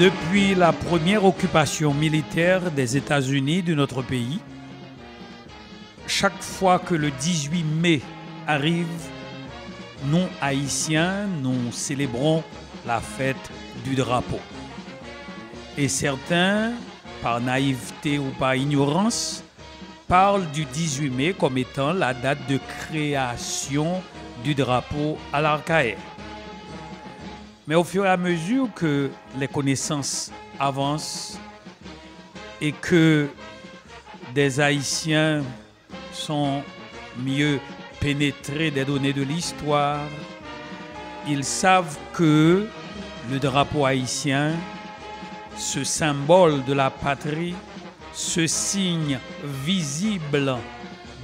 Depuis la première occupation militaire des États-Unis de notre pays, chaque fois que le 18 mai arrive, nous, Haïtiens, nous célébrons la fête du drapeau. Et certains, par naïveté ou par ignorance, parlent du 18 mai comme étant la date de création du drapeau à l'Arcaïe. Mais au fur et à mesure que les connaissances avancent et que des Haïtiens sont mieux pénétrés des données de l'histoire, ils savent que le drapeau haïtien, ce symbole de la patrie, ce signe visible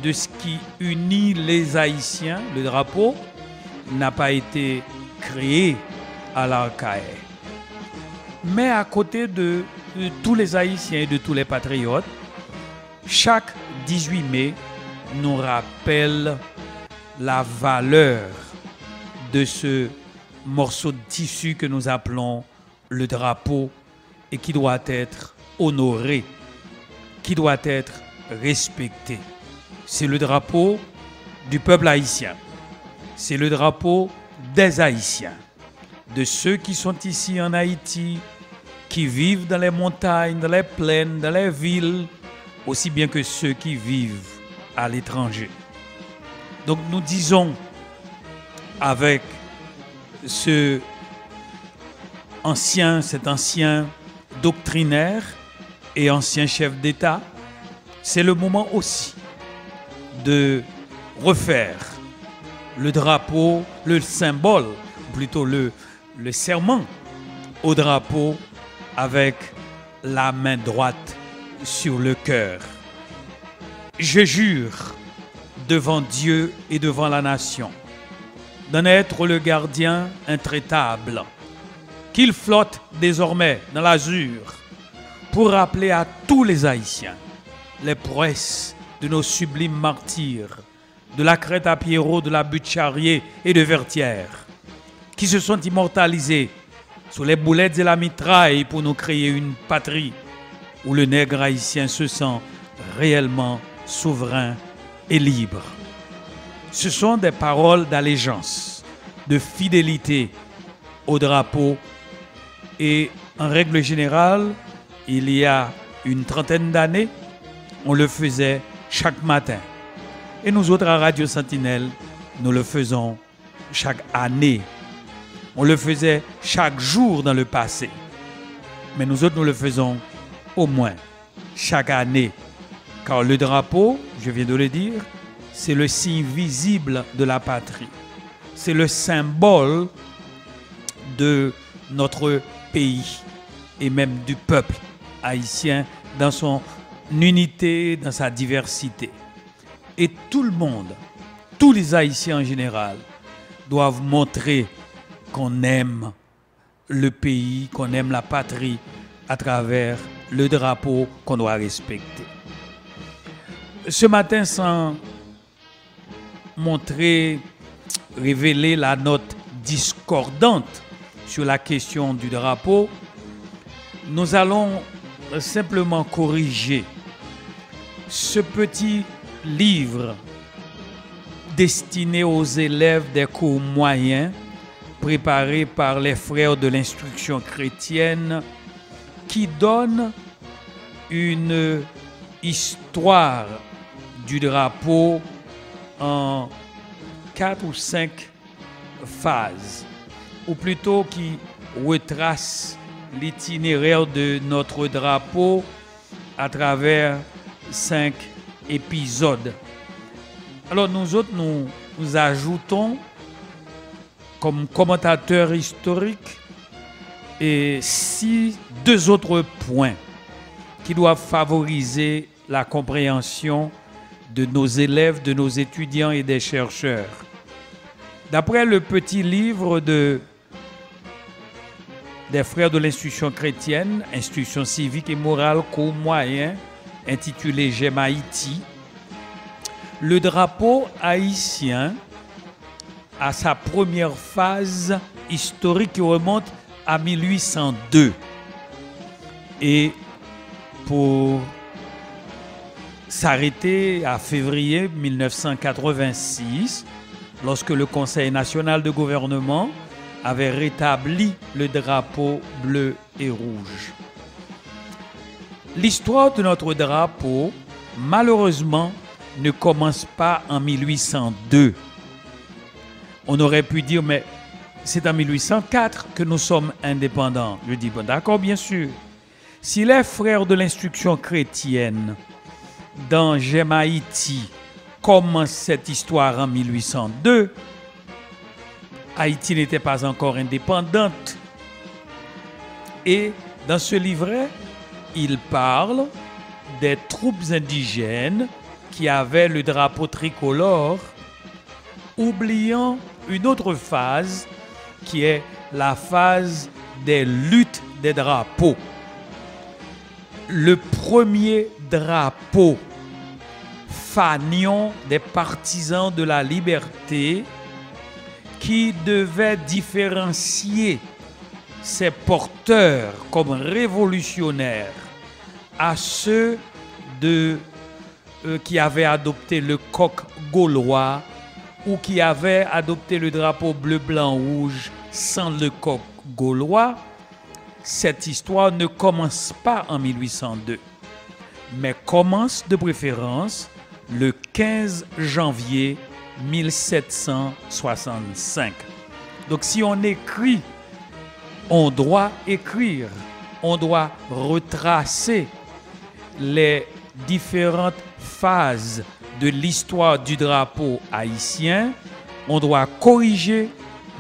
de ce qui unit les Haïtiens, le drapeau, n'a pas été créé à l'Arcaïe. Mais à côté de tous les Haïtiens et de tous les patriotes, chaque 18 mai nous rappelle la valeur de ce morceau de tissu que nous appelons le drapeau et qui doit être honoré, qui doit être respecté. C'est le drapeau du peuple haïtien. C'est le drapeau des Haïtiens, de ceux qui sont ici en Haïti, qui vivent dans les montagnes, dans les plaines, dans les villes, aussi bien que ceux qui vivent à l'étranger. Donc nous disons avec cet ancien doctrinaire et ancien chef d'État, c'est le moment aussi de refaire le drapeau, le symbole, plutôt le serment au drapeau avec la main droite sur le cœur. Je jure devant Dieu et devant la nation d'en être le gardien intraitable, qu'il flotte désormais dans l'azur pour rappeler à tous les Haïtiens les prouesses de nos sublimes martyrs, de la Crête à Pierrot, de la butte Charrier et de Vertières, qui se sont immortalisés sous les boulettes et la mitraille pour nous créer une patrie où le nègre haïtien se sent réellement souverain et libre. Ce sont des paroles d'allégeance, de fidélité au drapeau et en règle générale, il y a une trentaine d'années, on le faisait chaque matin. Et nous autres à Radio Sentinelle, nous le faisons chaque année. On le faisait chaque jour dans le passé. Mais nous autres, nous le faisons au moins chaque année. Car le drapeau, je viens de le dire, c'est le signe visible de la patrie. C'est le symbole de notre pays et même du peuple haïtien dans son unité, dans sa diversité. Et tout le monde, tous les Haïtiens en général, doivent montrer qu'on aime le pays, qu'on aime la patrie à travers le drapeau qu'on doit respecter. Ce matin, sans révéler la note discordante sur la question du drapeau, nous allons simplement corriger ce petit livre destiné aux élèves des cours moyens préparé par les frères de l'instruction chrétienne qui donne une histoire du drapeau en 4 ou 5 phases, ou plutôt qui retrace l'itinéraire de notre drapeau à travers 5 épisodes. Alors nous autres, nous ajoutons comme commentateurs historiques et 2 autres points qui doivent favoriser la compréhension de nos élèves, de nos étudiants et des chercheurs. D'après le petit livre des frères de l'instruction chrétienne, instruction civique et morale, cours moyen, intitulé J'aime Haïti, le drapeau haïtien a sa première phase historique qui remonte à 1802. et pour s'arrêter à février 1986, lorsque le Conseil national de gouvernement avait rétabli le drapeau bleu et rouge. L'histoire de notre drapeau, malheureusement, ne commence pas en 1802. On aurait pu dire, mais c'est en 1804 que nous sommes indépendants. Je dis, bon, d'accord, bien sûr. Si les frères de l'instruction chrétienne dans J'aime Haïti commencent cette histoire en 1802, Haïti n'était pas encore indépendante. Et dans ce livret, il parle des troupes indigènes qui avaient le drapeau tricolore, oubliant une autre phase qui est la phase des luttes des drapeaux. Le premier drapeau fanion des partisans de la liberté qui devait différencier ces porteurs comme révolutionnaires à ceux qui avaient adopté le coq gaulois ou qui avaient adopté le drapeau bleu, blanc, rouge sans le coq gaulois. Cette histoire ne commence pas en 1802, mais commence de préférence le 15 janvier 1765. Donc si on écrit, on doit écrire, on doit retracer les différentes phases de l'histoire du drapeau haïtien. On doit corriger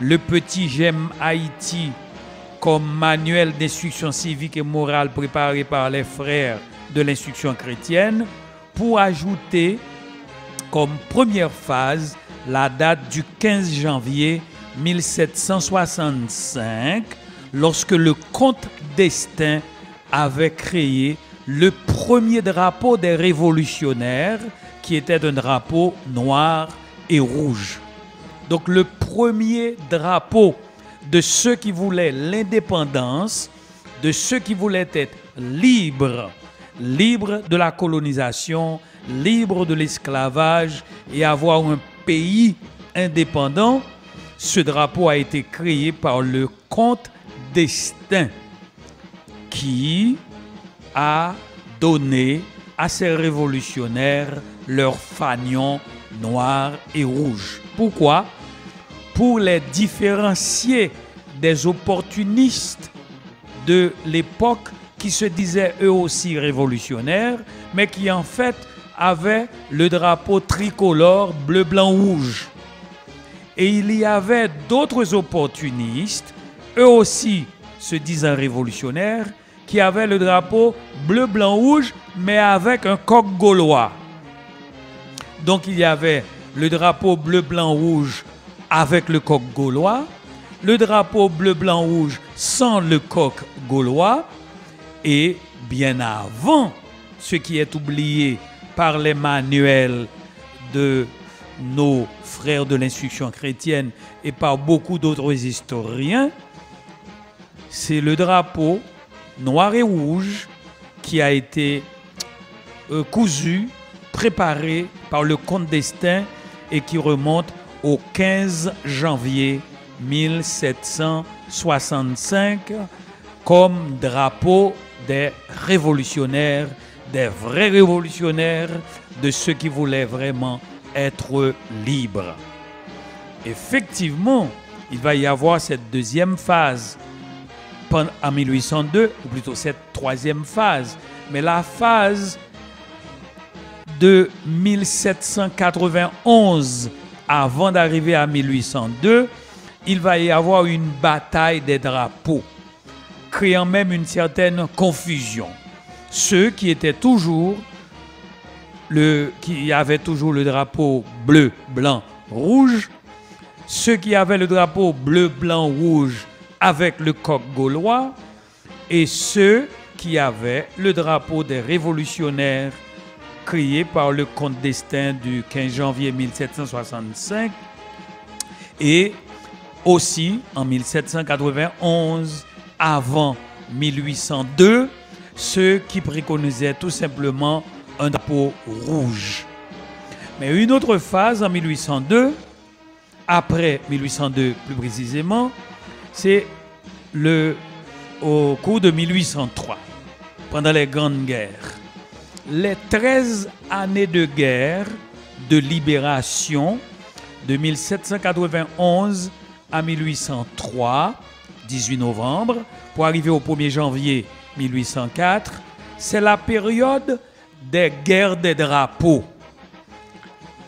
le petit J'aime Haïti comme manuel d'instruction civique et morale préparé par les frères de l'instruction chrétienne pour ajouter comme première phase la date du 15 janvier 1765 lorsque le comte d'Estaing avait créé le premier drapeau des révolutionnaires qui était un drapeau noir et rouge. Donc le premier drapeau de ceux qui voulaient l'indépendance, de ceux qui voulaient être libres, libres de la colonisation, libres de l'esclavage et avoir un pays indépendant. Ce drapeau a été créé par le comte d'Estaing qui a donné à ces révolutionnaires leur fanion noir et rouge. Pourquoi? Pour les différencier des opportunistes de l'époque qui se disaient eux aussi révolutionnaires, mais qui en fait avaient le drapeau tricolore bleu, blanc, rouge. Et il y avait d'autres opportunistes, eux aussi se disant révolutionnaires, qui avaient le drapeau bleu, blanc, rouge, mais avec un coq gaulois. Donc il y avait le drapeau bleu, blanc, rouge avec le coq gaulois, le drapeau bleu, blanc, rouge sans le coq gaulois, et bien avant, ce qui est oublié par les manuels de nos frères de l'instruction chrétienne et par beaucoup d'autres historiens, c'est le drapeau noir et rouge qui a été cousu, préparé par le comte d'Estaing et qui remonte au 15 janvier 1765 comme drapeau des révolutionnaires, des vrais révolutionnaires, de ceux qui voulaient vraiment être libres. Effectivement, il va y avoir cette deuxième phase en 1802, ou plutôt cette troisième phase. Mais la phase de 1791, avant d'arriver à 1802, il va y avoir une bataille des drapeaux, créant même une certaine confusion. Ceux qui étaient toujours qui avaient toujours le drapeau bleu, blanc, rouge, ceux qui avaient le drapeau bleu, blanc, rouge avec le coq gaulois, et ceux qui avaient le drapeau des révolutionnaires créé par le comte d'Estaing du 15 janvier 1765 et aussi en 1791, avant 1802, ceux qui préconisaient tout simplement un drapeau rouge. Mais une autre phase en 1802, après 1802 plus précisément, c'est au cours de 1803, pendant les grandes guerres. Les 13 années de guerre de libération de 1791 à 1803, 18 novembre, pour arriver au 1er janvier 1804, c'est la période des guerres des drapeaux.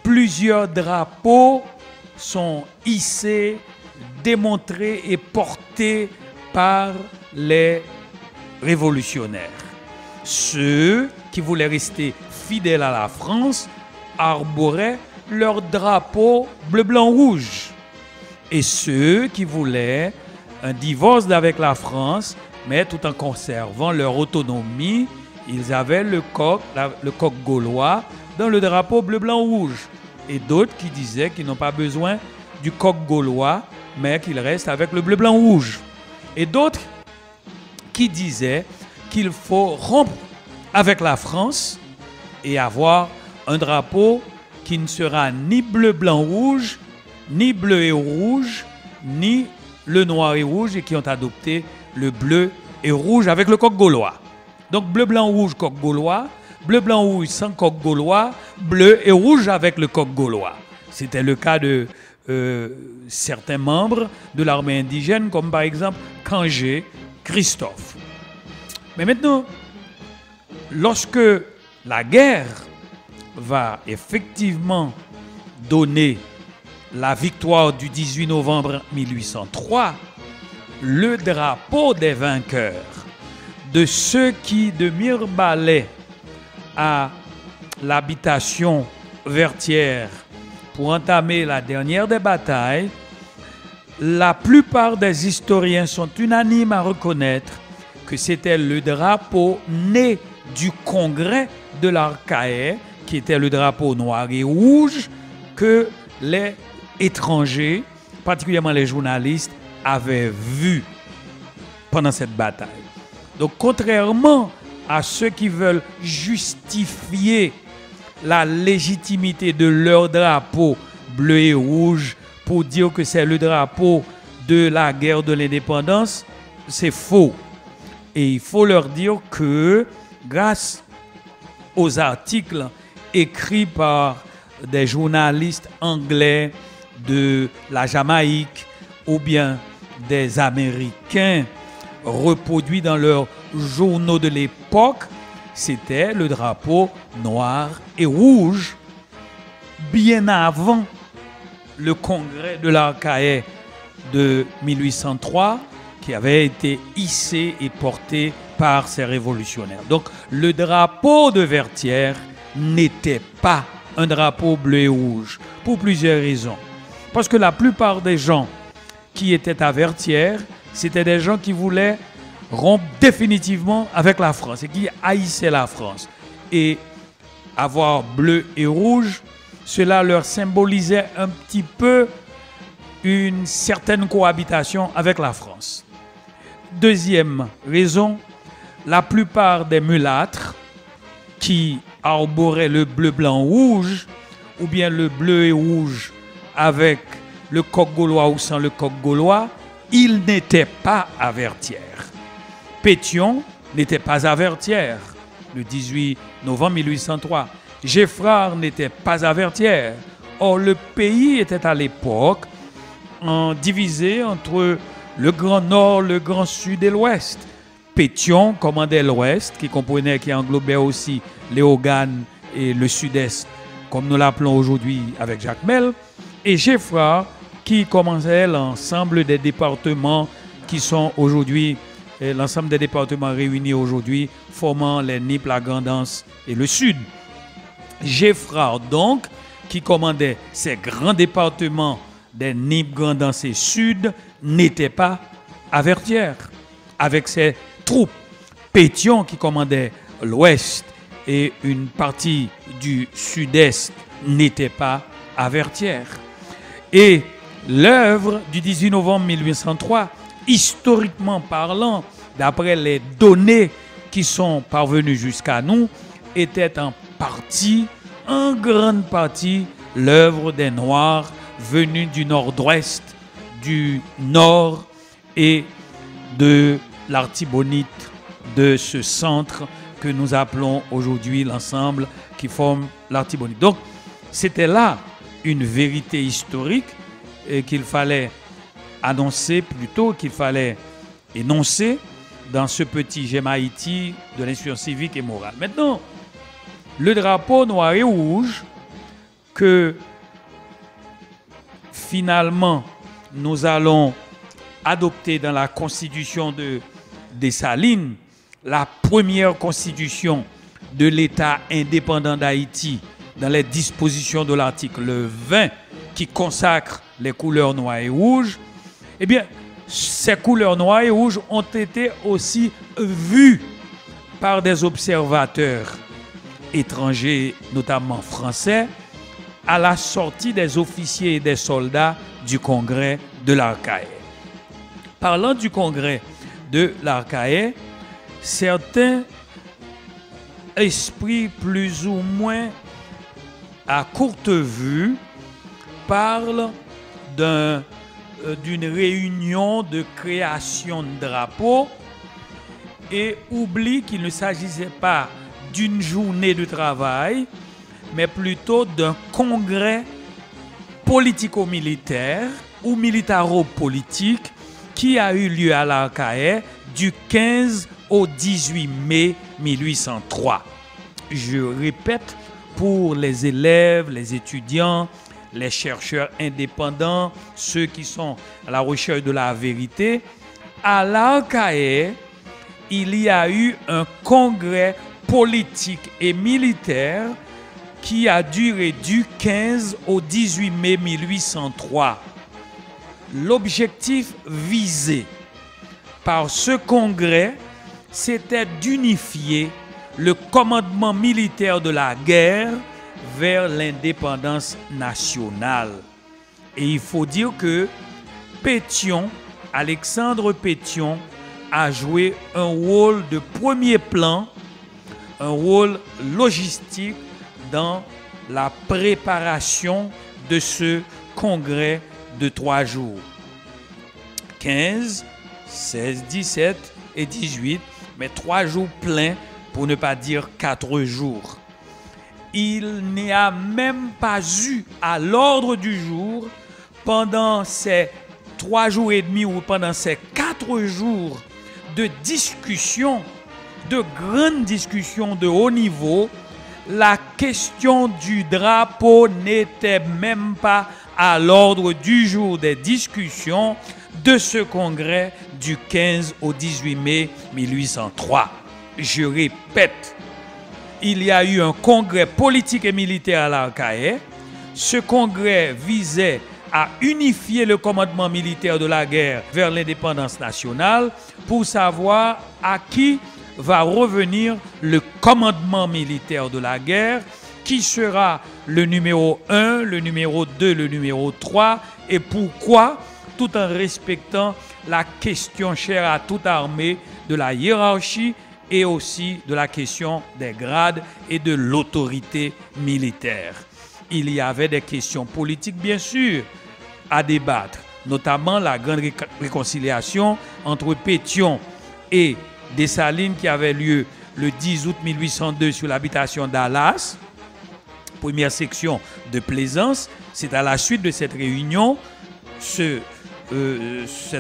Plusieurs drapeaux sont hissés, démontrés et portés par les révolutionnaires. Ceux qui voulaient rester fidèles à la France arboraient leur drapeau bleu, blanc, rouge. Et ceux qui voulaient un divorce avec la France, mais tout en conservant leur autonomie, ils avaient le coq gaulois dans le drapeau bleu, blanc, rouge. Et d'autres qui disaient qu'ils n'ont pas besoin du coq gaulois, mais qu'ils restent avec le bleu, blanc, rouge. Et d'autres qui disaient qu'il faut rompre avec la France et avoir un drapeau qui ne sera ni bleu, blanc, rouge, ni bleu et rouge, ni le noir et rouge, et qui ont adopté le bleu et rouge avec le coq gaulois. Donc bleu, blanc, rouge, coq gaulois, bleu, blanc, rouge sans coq gaulois, bleu et rouge avec le coq gaulois. C'était le cas de certains membres de l'armée indigène, comme par exemple Kangé, Christophe. Mais maintenant, lorsque la guerre va effectivement donner la victoire du 18 novembre 1803, le drapeau des vainqueurs, de ceux qui, de Mirebalais à l'habitation Vertières, pour entamer la dernière des batailles, la plupart des historiens sont unanimes à reconnaître que c'était le drapeau né du congrès de l'Arcahaie, qui était le drapeau noir et rouge, que les étrangers, particulièrement les journalistes, avaient vu pendant cette bataille. Donc, contrairement à ceux qui veulent justifier la légitimité de leur drapeau bleu et rouge pour dire que c'est le drapeau de la guerre de l'indépendance, c'est faux. Et il faut leur dire que grâce aux articles écrits par des journalistes anglais de la Jamaïque ou bien des Américains reproduits dans leurs journaux de l'époque, c'était le drapeau noir et rouge bien avant le congrès de l'Arcahaie de 1803 qui avait été hissé et porté par ces révolutionnaires. Donc le drapeau de Vertières n'était pas un drapeau bleu et rouge pour plusieurs raisons. Parce que la plupart des gens qui étaient à Vertières, c'était des gens qui voulaient rompre définitivement avec la France et qui haïssaient la France. Et avoir bleu et rouge, cela leur symbolisait un petit peu une certaine cohabitation avec la France. Deuxième raison, la plupart des mulâtres qui arboraient le bleu, blanc, rouge, ou bien le bleu et rouge avec le coq gaulois ou sans le coq gaulois, ils n'étaient pas à Vertières. Pétion n'était pas à Vertières le 18 novembre 1803. Geffrard n'était pas à Vertières. Or, le pays était à l'époque divisé entre le Grand Nord, le Grand Sud et l'Ouest. Pétion commandait l'Ouest, qui englobait aussi Léogane et le Sud-Est, comme nous l'appelons aujourd'hui avec Jacmel, et Geffrard qui commandait l'ensemble des départements qui sont aujourd'hui, l'ensemble des départements réunis aujourd'hui, formant les Nippes, la Grand'Anse et le Sud. Geffrard donc, qui commandait ces grands départements des Nippes, Grand'Anse et Sud, n'était pas à Vertières avec ses troupes. Pétion, qui commandait l'Ouest et une partie du Sud-Est, n'était pas à Vertières. Et l'œuvre du 18 novembre 1803, historiquement parlant, d'après les données qui sont parvenus jusqu'à nous étaient en grande partie, l'œuvre des Noirs venus du nord-ouest, du nord et de l'Artibonite, de ce centre que nous appelons aujourd'hui l'ensemble qui forme l'Artibonite. Donc, c'était là une vérité historique qu'il fallait annoncer, plutôt qu'il fallait énoncer dans ce petit J'aime Haïti de l'instruction civique et morale. Maintenant, le drapeau noir et rouge que finalement nous allons adopter dans la constitution de Dessalines, la première constitution de l'État indépendant d'Haïti, dans les dispositions de l'article 20 qui consacre les couleurs noires et rouges, eh bien, ces couleurs noires et rouges ont été aussi vues par des observateurs étrangers, notamment français, à la sortie des officiers et des soldats du congrès de l'Arcahaie. Parlant du congrès de l'Arcahaie, certains esprits plus ou moins à courte vue parlent d'une réunion de création de drapeaux et oublient qu'il ne s'agissait pas d'une journée de travail, mais plutôt d'un congrès politico-militaire ou militaro-politique qui a eu lieu à l'Arcahaie du 15 au 18 mai 1803. Je répète, pour les élèves, les étudiants, les chercheurs indépendants, ceux qui sont à la recherche de la vérité, à l'Arcahaie, il y a eu un congrès politique et militaire qui a duré du 15 au 18 mai 1803. L'objectif visé par ce congrès, c'était d'unifier le commandement militaire de la guerre vers l'indépendance nationale. Et il faut dire que Pétion, Alexandre Pétion, a joué un rôle de premier plan, un rôle logistique dans la préparation de ce congrès de 3 jours. 15, 16, 17 et 18, mais 3 jours pleins, pour ne pas dire 4 jours. Il n'y a même pas eu à l'ordre du jour, pendant ces 3 jours et demi ou pendant ces 4 jours de discussion, de grandes discussions de haut niveau, la question du drapeau n'était même pas à l'ordre du jour des discussions de ce congrès du 15 au 18 mai 1803. Je répète, il y a eu un congrès politique et militaire à l'Arcahaie. Ce congrès visait à unifier le commandement militaire de la guerre vers l'indépendance nationale pour savoir à qui va revenir le commandement militaire de la guerre, qui sera le numéro 1, le numéro 2, le numéro 3 et pourquoi, tout en respectant la question chère à toute armée de la hiérarchie et aussi de la question des grades et de l'autorité militaire. Il y avait des questions politiques, bien sûr, à débattre, notamment la grande réconciliation entre Pétion et Dessalines qui avait lieu le 10 août 1802 sur l'habitation d'Alas, première section de Plaisance. C'est à la suite de cette réunion, cette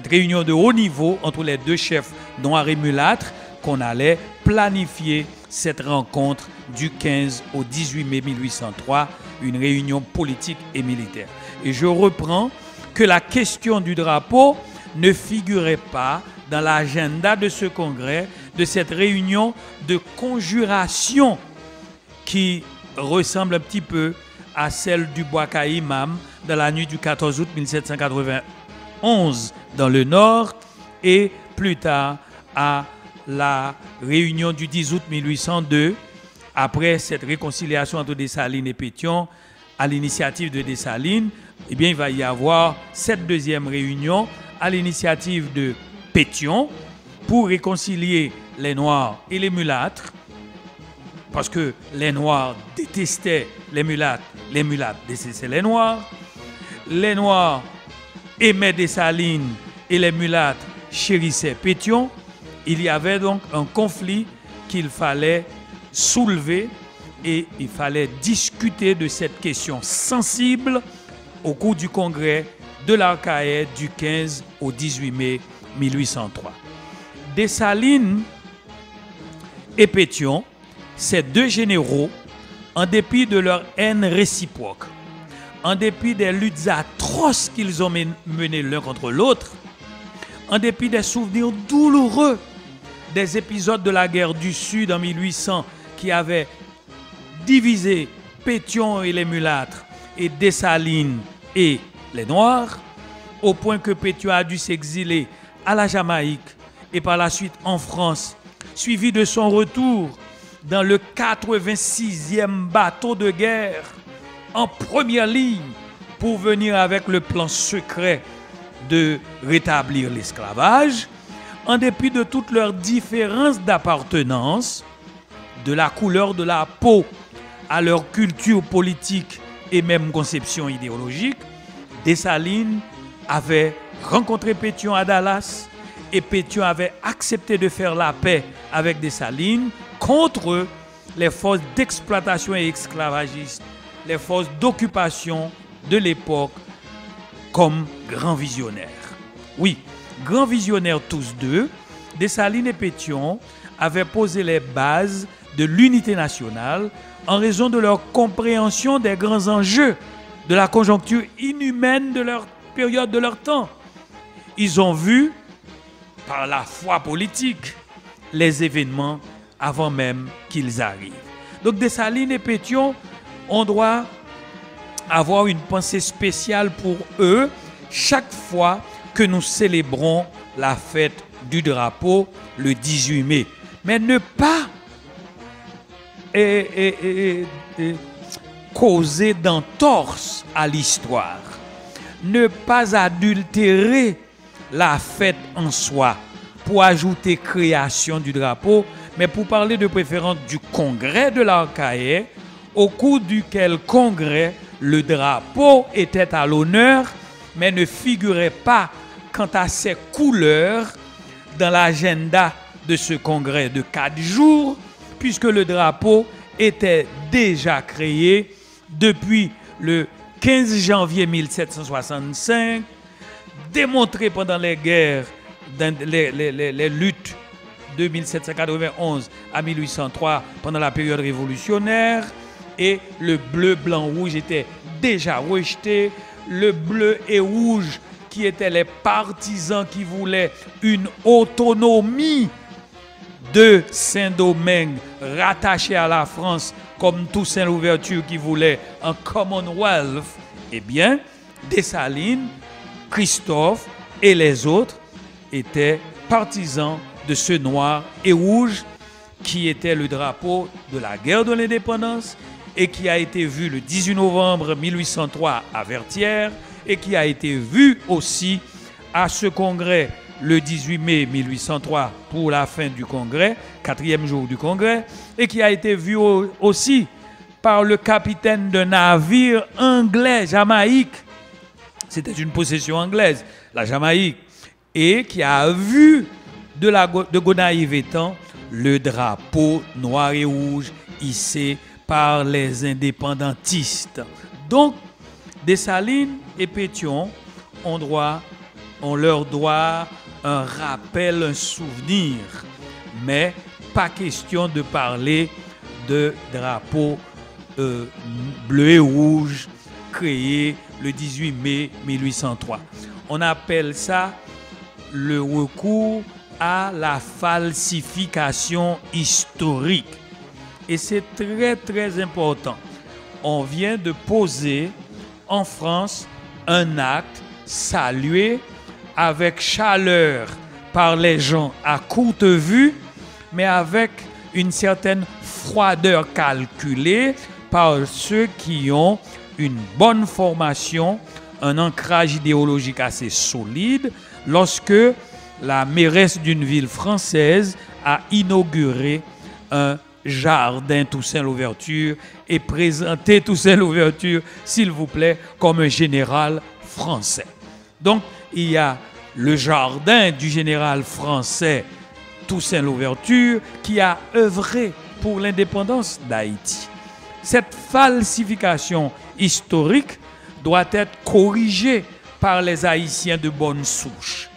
réunion de haut niveau entre les deux chefs noirs et mulâtres, qu'on allait planifier cette rencontre du 15 au 18 mai 1803, une réunion politique et militaire. Et je reprends que la question du drapeau ne figurait pas dans l'agenda de ce congrès, de cette réunion de conjuration qui ressemble un petit peu à celle du Bois Imam dans la nuit du 14 août 1791 dans le nord et plus tard à la réunion du 10 août 1802, après cette réconciliation entre Dessalines et Pétion, à l'initiative de Dessalines, eh bien, il va y avoir cette deuxième réunion à l'initiative de Pétion pour réconcilier les Noirs et les mulâtres, parce que les Noirs détestaient les mulâtres détestaient les Noirs aimaient Dessalines et les mulâtres chérissaient Pétion. Il y avait donc un conflit qu'il fallait soulever et il fallait discuter de cette question sensible au cours du congrès de l'Arcahaie du 15 au 18 mai 1803. Dessalines et Pétion, ces deux généraux, en dépit de leur haine réciproque, en dépit des luttes atroces qu'ils ont menées l'un contre l'autre, en dépit des souvenirs douloureux des épisodes de la guerre du Sud en 1800 qui avaient divisé Pétion et les mulâtres et Dessalines et les Noirs, au point que Pétion a dû s'exiler à la Jamaïque et par la suite en France, suivi de son retour dans le 86e bateau de guerre en première ligne pour venir avec le plan secret de rétablir l'esclavage, en dépit de toutes leurs différences d'appartenance, de la couleur de la peau à leur culture politique et même conception idéologique. Dessalines avait rencontré Pétion à Dallas et Pétion avait accepté de faire la paix avec Dessalines contre les forces d'exploitation et esclavagistes, les forces d'occupation de l'époque comme grands visionnaires. Oui, grands visionnaires tous deux, Dessalines et Pétion avaient posé les bases de l'unité nationale en raison de leur compréhension des grands enjeux de la conjoncture inhumaine de leur période, de leur temps. Ils ont vu, par la foi politique, les événements avant même qu'ils arrivent. Donc Dessalines et Pétion, on doit avoir une pensée spéciale pour eux chaque fois que nous célébrons la fête du drapeau le 18 mai. Mais ne pas causer d'entorse à l'histoire. Ne pas adultérer la fête en soi pour ajouter création du drapeau, mais pour parler de préférence du congrès de l'Arcahaie, au cours duquel congrès le drapeau était à l'honneur, mais ne figurait pas quant à ses couleurs dans l'agenda de ce congrès de 4 jours, puisque le drapeau était déjà créé depuis le 15 janvier 1765, démontré pendant les guerres, les luttes de 1791 à 1803 pendant la période révolutionnaire, et le bleu, blanc, rouge était déjà rejeté. Le bleu et rouge qui étaient les partisans qui voulaient une autonomie de Saint-Domingue rattaché à la France, comme Toussaint Louverture qui voulait un Commonwealth, eh bien, Dessalines, Christophe et les autres étaient partisans de ce noir et rouge qui était le drapeau de la guerre de l'indépendance et qui a été vu le 18 novembre 1803 à Vertières et qui a été vu aussi à ce congrès le 18 mai 1803 pour la fin du congrès, 4e jour du congrès, et qui a été vu aussi par le capitaine d'un navire anglais, Jamaïque. C'était une possession anglaise, la Jamaïque, et qui a vu de Gonaïves-Étang le drapeau noir et rouge hissé par les indépendantistes. Donc, Dessalines et Pétion, on leur doit un rappel, un souvenir, mais pas question de parler de drapeau bleu et rouge créé le 18 mai 1803. On appelle ça le recours à la falsification historique. Et c'est très très important. On vient de poser en France un acte salué avec chaleur par les gens à courte vue, mais avec une certaine froideur calculée par ceux qui ont une bonne formation, un ancrage idéologique assez solide, lorsque la mairesse d'une ville française a inauguré un jardin Toussaint Louverture et présenté Toussaint Louverture, s'il vous plaît, comme un général français. Donc, il y a le jardin du général français Toussaint Louverture qui a œuvré pour l'indépendance d'Haïti. Cette falsification historique doit être corrigée par les Haïtiens de bonne souche.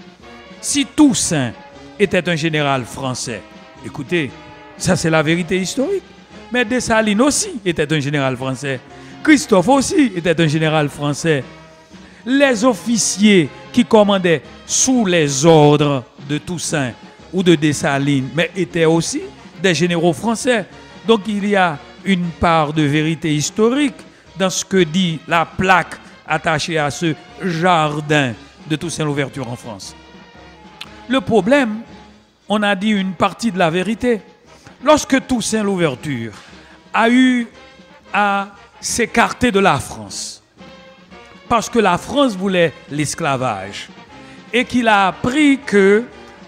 Si Toussaint était un général français, écoutez, ça c'est la vérité historique. Mais Dessalines aussi était un général français. Christophe aussi était un général français. Les officiers qui commandaient sous les ordres de Toussaint ou de Dessalines, mais étaient aussi des généraux français. Donc il y a une part de vérité historique dans ce que dit la plaque attachée à ce jardin de Toussaint Louverture en France. Le problème, on a dit une partie de la vérité. Lorsque Toussaint Louverture a eu à s'écarter de la France, parce que la France voulait l'esclavage, et qu'il a appris que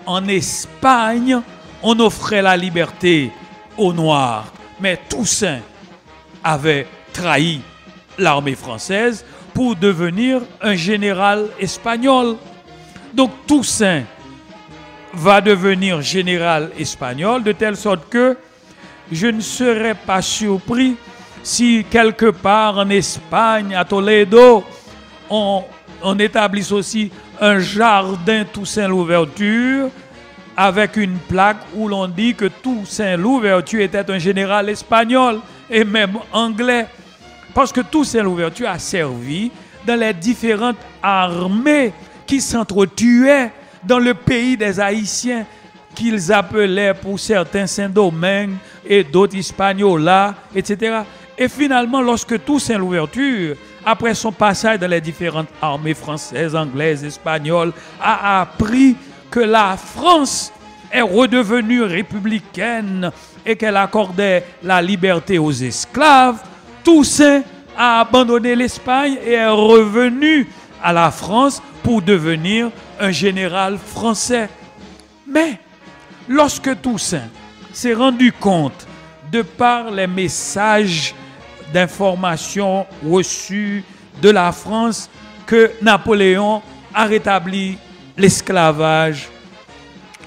en Espagne, on offrait la liberté aux Noirs, mais Toussaint avait trahi l'armée française pour devenir un général espagnol. Donc Toussaint va devenir général espagnol de telle sorte que je ne serais pas surpris si quelque part en Espagne, à Toledo, on établisse aussi un jardin Toussaint Louverture avec une plaque où l'on dit que Toussaint Louverture était un général espagnol et même anglais. Parce que Toussaint Louverture a servi dans les différentes armées qui s'entretuaient dans le pays des Haïtiens, qu'ils appelaient pour certains Saint-Domingue et d'autres Hispaniola, etc. Et finalement, lorsque Toussaint Louverture, après son passage dans les différentes armées françaises, anglaises, espagnoles, a appris que la France est redevenue républicaine et qu'elle accordait la liberté aux esclaves, Toussaint a abandonné l'Espagne et est revenu à la France pour devenir un général français. Mais lorsque Toussaint s'est rendu compte, de par les messages d'information reçus de la France, que Napoléon a rétabli l'esclavage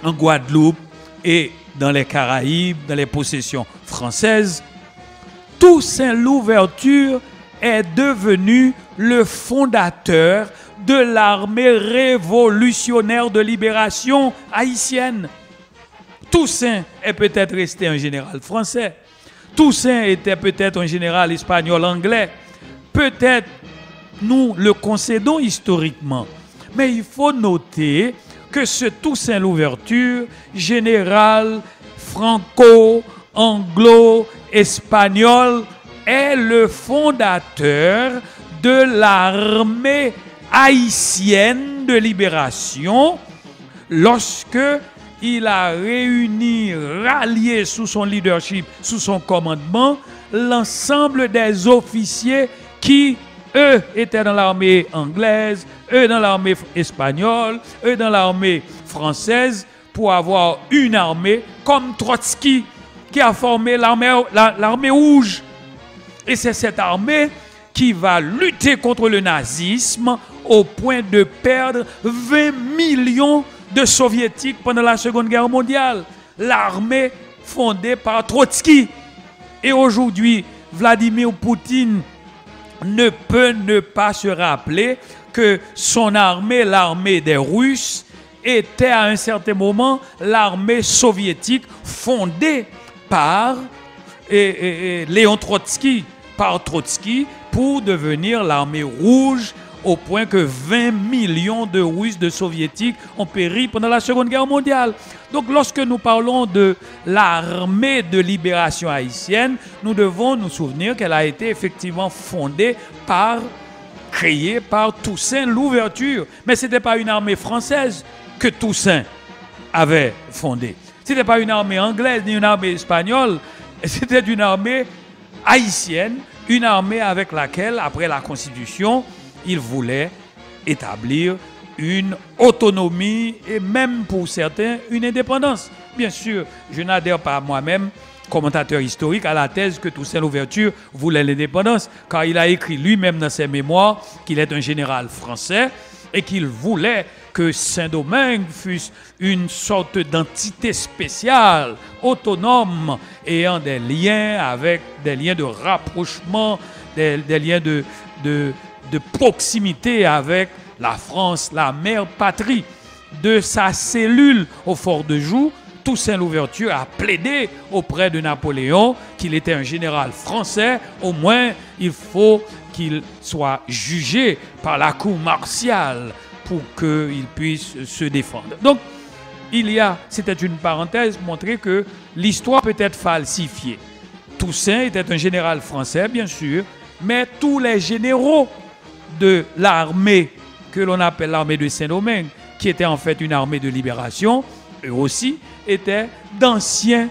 en Guadeloupe et dans les Caraïbes, dans les possessions françaises, Toussaint Louverture est devenu le fondateur de l'armée révolutionnaire de libération haïtienne. Toussaint est peut-être resté un général français. Toussaint était peut-être un général espagnol, anglais. Peut-être nous le concédons historiquement. Mais il faut noter que ce Toussaint Louverture, général franco-anglo-espagnol, est le fondateur de l'armée haïtienne de libération lorsque il a réuni, rallié sous son leadership, sous son commandement, l'ensemble des officiers qui, eux, étaient dans l'armée anglaise, eux dans l'armée espagnole, eux dans l'armée française, pour avoir une armée comme Trotsky, qui a formé l'armée rouge. Et c'est cette armée qui va lutter contre le nazisme au point de perdre 20 millions de soviétiques pendant la Seconde Guerre mondiale. L'armée fondée par Trotsky. Et aujourd'hui, Vladimir Poutine ne peut ne pas se rappeler que son armée, l'armée des Russes, était à un certain moment l'armée soviétique fondée par Léon Trotsky, pour devenir l'armée rouge, au point que 20 millions de Russes, de Soviétiques ont péri pendant la Seconde Guerre mondiale. Donc lorsque nous parlons de l'armée de libération haïtienne, nous devons nous souvenir qu'elle a été effectivement fondée créée par Toussaint Louverture. Mais ce n'était pas une armée française que Toussaint avait fondée. Ce n'était pas une armée anglaise ni une armée espagnole. C'était une armée haïtienne, une armée avec laquelle, après la Constitution, il voulait établir une autonomie et même pour certains une indépendance. Bien sûr, je n'adhère pas moi-même, commentateur historique, à la thèse que Toussaint Louverture voulait l'indépendance, car il a écrit lui-même dans ses mémoires qu'il est un général français et qu'il voulait que Saint-Domingue fût une sorte d'entité spéciale, autonome, ayant des liens avec des liens de rapprochement, des liens de proximité avec la France, la mère patrie. De sa cellule au Fort de Joux, Toussaint Louverture a plaidé auprès de Napoléon qu'il était un général français. Au moins, il faut qu'il soit jugé par la cour martiale pour qu'il puisse se défendre. Donc, c'était une parenthèse pour montrer que l'histoire peut être falsifiée. Toussaint était un général français, bien sûr, mais tous les généraux de l'armée, que l'on appelle l'armée de Saint-Domingue, qui était en fait une armée de libération, eux aussi étaient d'anciens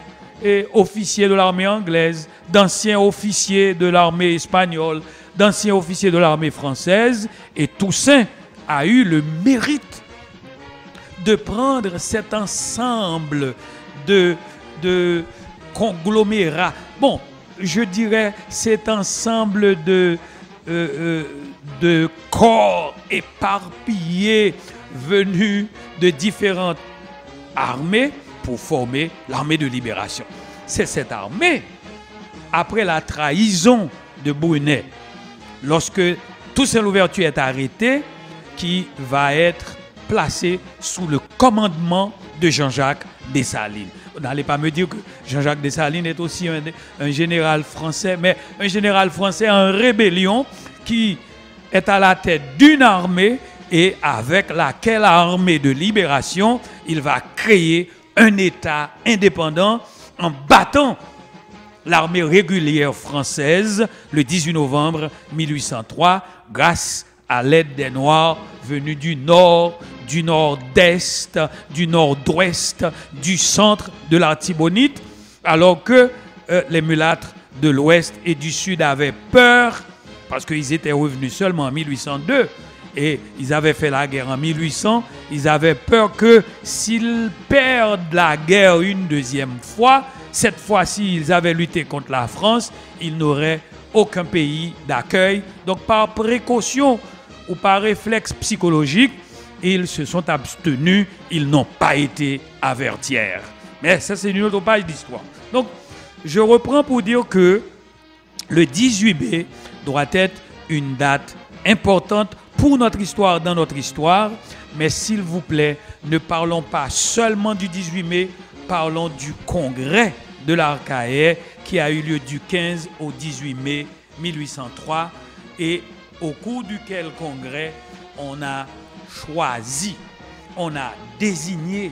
officiers de l'armée anglaise, d'anciens officiers de l'armée espagnole, d'anciens officiers de l'armée française, et Toussaint a eu le mérite de prendre cet ensemble de conglomérats. Bon, je dirais cet ensemble de corps éparpillés venus de différentes armées pour former l'armée de libération. C'est cette armée, après la trahison de Brunet, lorsque Toussaint Louverture est arrêté, qui va être placé sous le commandement de Jean-Jacques Dessalines. Vous n'allez pas me dire que Jean-Jacques Dessalines est aussi un général français, mais un général français en rébellion qui est à la tête d'une armée et avec laquelle armée de libération, il va créer un État indépendant en battant l'armée régulière française le 18 novembre 1803 grâce à l'aide des Noirs venus du nord, du nord-est, du nord-ouest, du centre de l'Artibonite, alors que les mulâtres de l'ouest et du sud avaient peur, parce qu'ils étaient revenus seulement en 1802, et ils avaient fait la guerre en 1800, ils avaient peur que s'ils perdent la guerre une deuxième fois, cette fois-ci ils avaient lutté contre la France, ils n'auraient aucun pays d'accueil. Donc par précaution ou par réflexe psychologique, ils se sont abstenus, ils n'ont pas été avertis. Mais ça, c'est une autre page d'histoire. Donc, je reprends pour dire que le 18 mai doit être une date importante pour notre histoire, dans notre histoire. Mais s'il vous plaît, ne parlons pas seulement du 18 mai, parlons du congrès de l'Arcahaie qui a eu lieu du 15 au 18 mai 1803 et au cours duquel congrès on a choisi, on a désigné,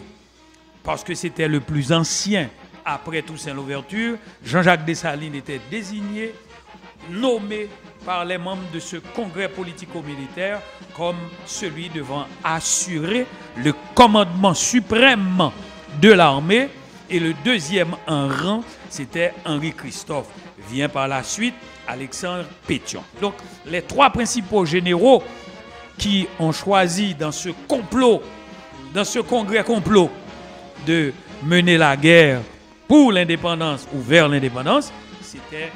parce que c'était le plus ancien après Toussaint Louverture, Jean-Jacques Dessalines était désigné, nommé par les membres de ce congrès politico-militaire comme celui devant assurer le commandement suprême de l'armée. Et le deuxième en rang, c'était Henri Christophe. Vient par la suite Alexandre Pétion. Donc, les trois principaux généraux qui ont choisi dans ce complot, dans ce congrès complot, de mener la guerre pour l'indépendance ou vers l'indépendance, c'était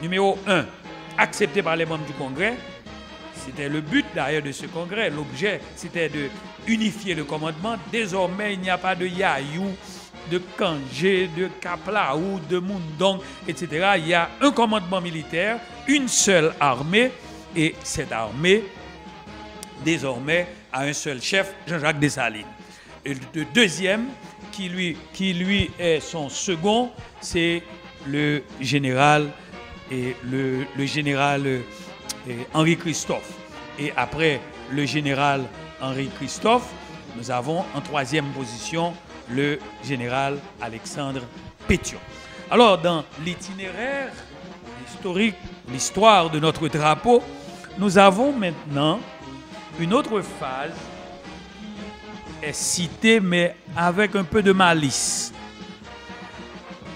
numéro 1, accepté par les membres du congrès. C'était le but d'ailleurs de ce congrès. L'objet, c'était de unifier le commandement. Désormais, il n'y a pas de Yayou, de Kangé, de Kaplaou, de Mundong, etc. Il y a un commandement militaire, une seule armée, et cette armée, désormais, a un seul chef, Jean-Jacques Dessalines. Et le deuxième, qui lui est son second, c'est le général Henri Christophe. Et après le général Henri Christophe, nous avons en troisième position le général Alexandre Pétion. Alors, dans l'itinéraire historique, l'histoire de notre drapeau, nous avons maintenant une autre phase qui est citée, mais avec un peu de malice.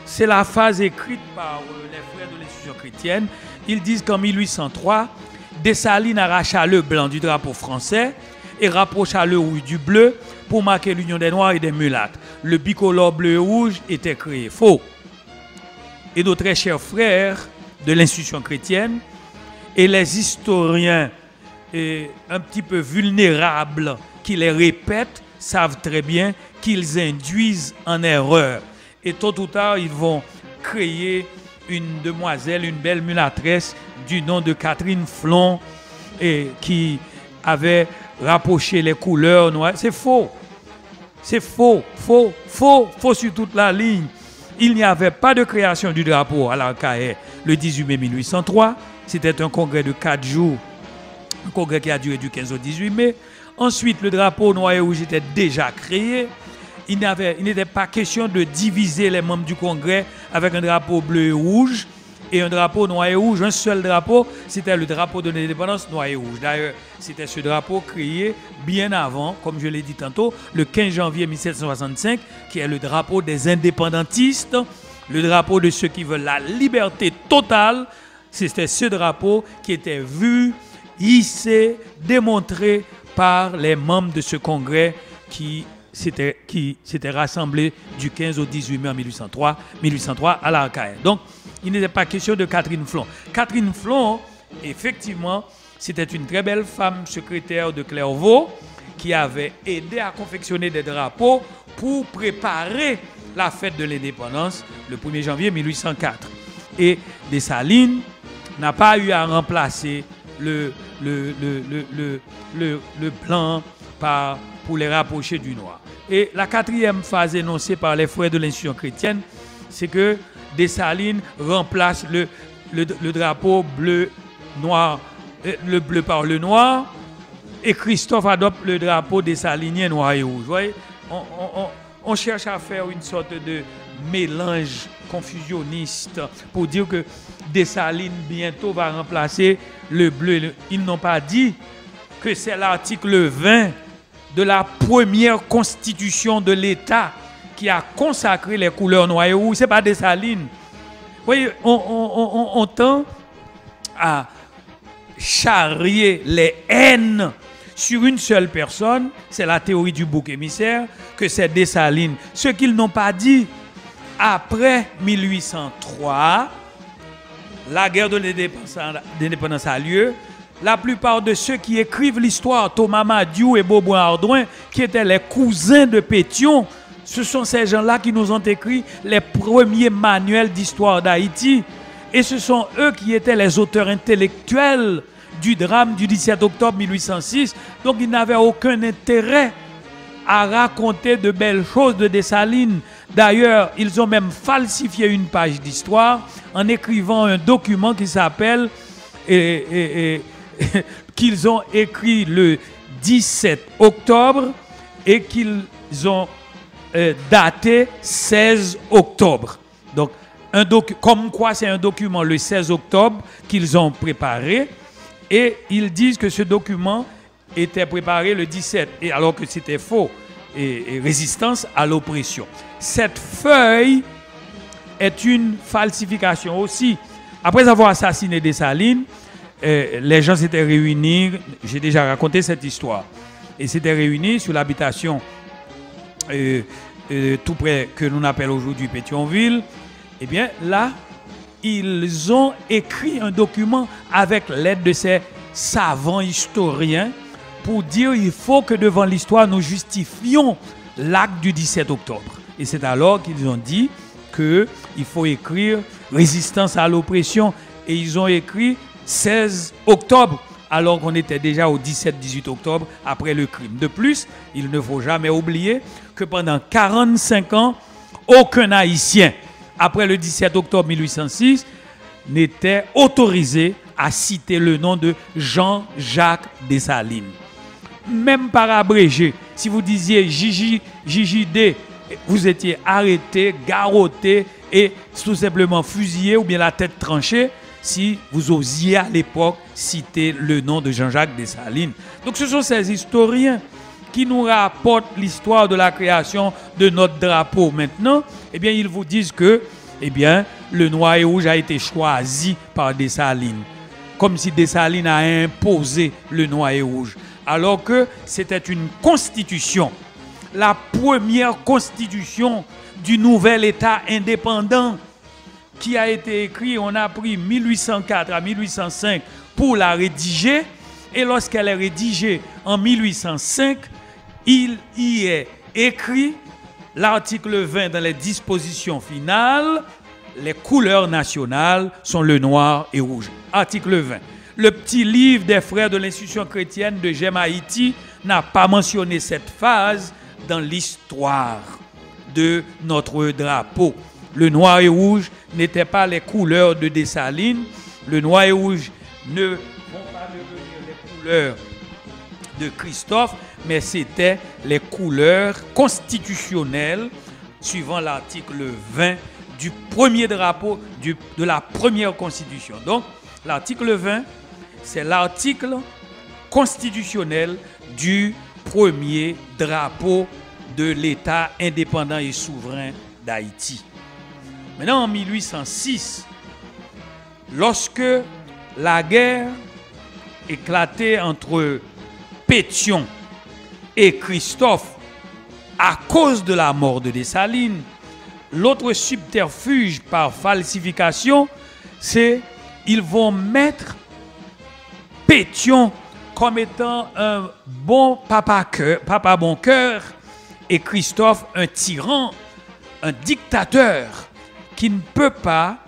C'est la phase écrite par les frères de l'institution chrétienne. Ils disent qu'en 1803, Dessalines arracha le blanc du drapeau français et rapprocha le rouge du bleu pour marquer l'union des noirs et des mulâtres. Le bicolore bleu et rouge était créé. Faux. Et nos très chers frères de l'institution chrétienne et les historiens un petit peu vulnérables qui les répètent savent très bien qu'ils induisent en erreur. Et tôt ou tard, ils vont créer une demoiselle, une belle mulâtresse du nom de Catherine Flon et qui avait rapproché les couleurs noires. C'est faux. C'est faux, faux, faux, faux sur toute la ligne. Il n'y avait pas de création du drapeau à l'Arcahaie le 18 mai 1803. C'était un congrès de 4 jours, un congrès qui a duré du 15 au 18 mai. Ensuite, le drapeau noir et rouge était déjà créé. Il n'était pas question de diviser les membres du congrès avec un drapeau bleu et rouge et un drapeau noir et rouge. Un seul drapeau, c'était le drapeau de l'indépendance noir et rouge. D'ailleurs, c'était ce drapeau créé bien avant, comme je l'ai dit tantôt, le 15 janvier 1765, qui est le drapeau des indépendantistes, le drapeau de ceux qui veulent la liberté totale. C'était ce drapeau qui était vu, hissé, démontré par les membres de ce congrès qui s'était rassemblé du 15 au 18 mai 1803 à l'Arcahaie. Donc, il n'était pas question de Catherine Flon. Catherine Flon, effectivement, c'était une très belle femme secrétaire de Clairvaux qui avait aidé à confectionner des drapeaux pour préparer la fête de l'indépendance le 1er janvier 1804. Et Dessalines n'a pas eu à remplacer le blanc pour les rapprocher du noir. Et la quatrième phase énoncée par les frères de l'institution chrétienne, c'est que Dessalines remplace le drapeau bleu-noir, le bleu par le noir, et Christophe adopte le drapeau dessalinien noir et rouge. Vous voyez, on cherche à faire une sorte de mélange confusionniste pour dire que Dessalines bientôt va remplacer le bleu. Ils n'ont pas dit que c'est l'article 20 de la première constitution de l'État qui a consacré les couleurs noires et rouges. Ce n'est pas Dessalines. Vous voyez, on tend à charrier les haines sur une seule personne. C'est la théorie du bouc émissaire, que c'est Dessalines. Ce qu'ils n'ont pas dit, après 1803, la guerre de l'indépendance a lieu. La plupart de ceux qui écrivent l'histoire, Thomas Madiou et Beaubois Ardouin, qui étaient les cousins de Pétion, ce sont ces gens-là qui nous ont écrit les premiers manuels d'histoire d'Haïti. Et ce sont eux qui étaient les auteurs intellectuels du drame du 17 octobre 1806. Donc ils n'avaient aucun intérêt à raconter de belles choses de Dessalines. D'ailleurs, ils ont même falsifié une page d'histoire en écrivant un document qui s'appelle... qu'ils ont écrit le 17 octobre et qu'ils ont daté 16 octobre. Donc, comme quoi c'est un document le 16 octobre qu'ils ont préparé et ils disent que ce document était préparé le 17, et alors que c'était faux, et résistance à l'oppression. Cette feuille est une falsification aussi. Après avoir assassiné Dessalines, les gens s'étaient réunis, j'ai déjà raconté cette histoire, et s'étaient réunis sur l'habitation tout près que l'on appelle aujourd'hui Pétionville. Eh bien là, ils ont écrit un document avec l'aide de ces savants historiens pour dire il faut que devant l'histoire nous justifions l'acte du 17 octobre. Et c'est alors qu'ils ont dit qu'il faut écrire résistance à l'oppression, et ils ont écrit 16 octobre, alors qu'on était déjà au 17-18 octobre après le crime. De plus, il ne faut jamais oublier que pendant 45 ans, aucun Haïtien, après le 17 octobre 1806, n'était autorisé à citer le nom de Jean-Jacques Dessalines. Même par abrégé, si vous disiez JJD, vous étiez arrêté, garrotté et tout simplement fusillé ou bien la tête tranchée si vous osiez à l'époque citer le nom de Jean-Jacques Dessalines. Donc ce sont ces historiens qui nous rapportent l'histoire de la création de notre drapeau. Maintenant, eh bien, ils vous disent que le noir et rouge a été choisi par Dessalines. Comme si Dessalines a imposé le noir et rouge. alors que c'était une constitution. La première constitution du nouvel État indépendant qui a été écrite, on a pris 1804 à 1805 pour la rédiger. Et lorsqu'elle est rédigée en 1805, il y est écrit l'article 20 dans les dispositions finales, les couleurs nationales sont le noir et rouge. Article 20. Le petit livre des frères de l'institution chrétienne de J'aime Haïti n'a pas mentionné cette phase dans l'histoire de notre drapeau. Le noir et rouge n'étaient pas les couleurs de Dessalines. Le noir et rouge ne vont pas devenir les couleurs de Christophe, mais c'était les couleurs constitutionnelles suivant l'article 20 du premier drapeau de la première constitution. Donc, l'article 20, c'est l'article constitutionnel du premier drapeau de l'État indépendant et souverain d'Haïti. Maintenant, en 1806, lorsque la guerre éclatait entre Pétion et Christophe à cause de la mort de Dessalines, l'autre subterfuge par falsification, c'est ils vont mettre Pétion comme étant un bon papa bon cœur et Christophe un tyran, un dictateur qui ne peut pas,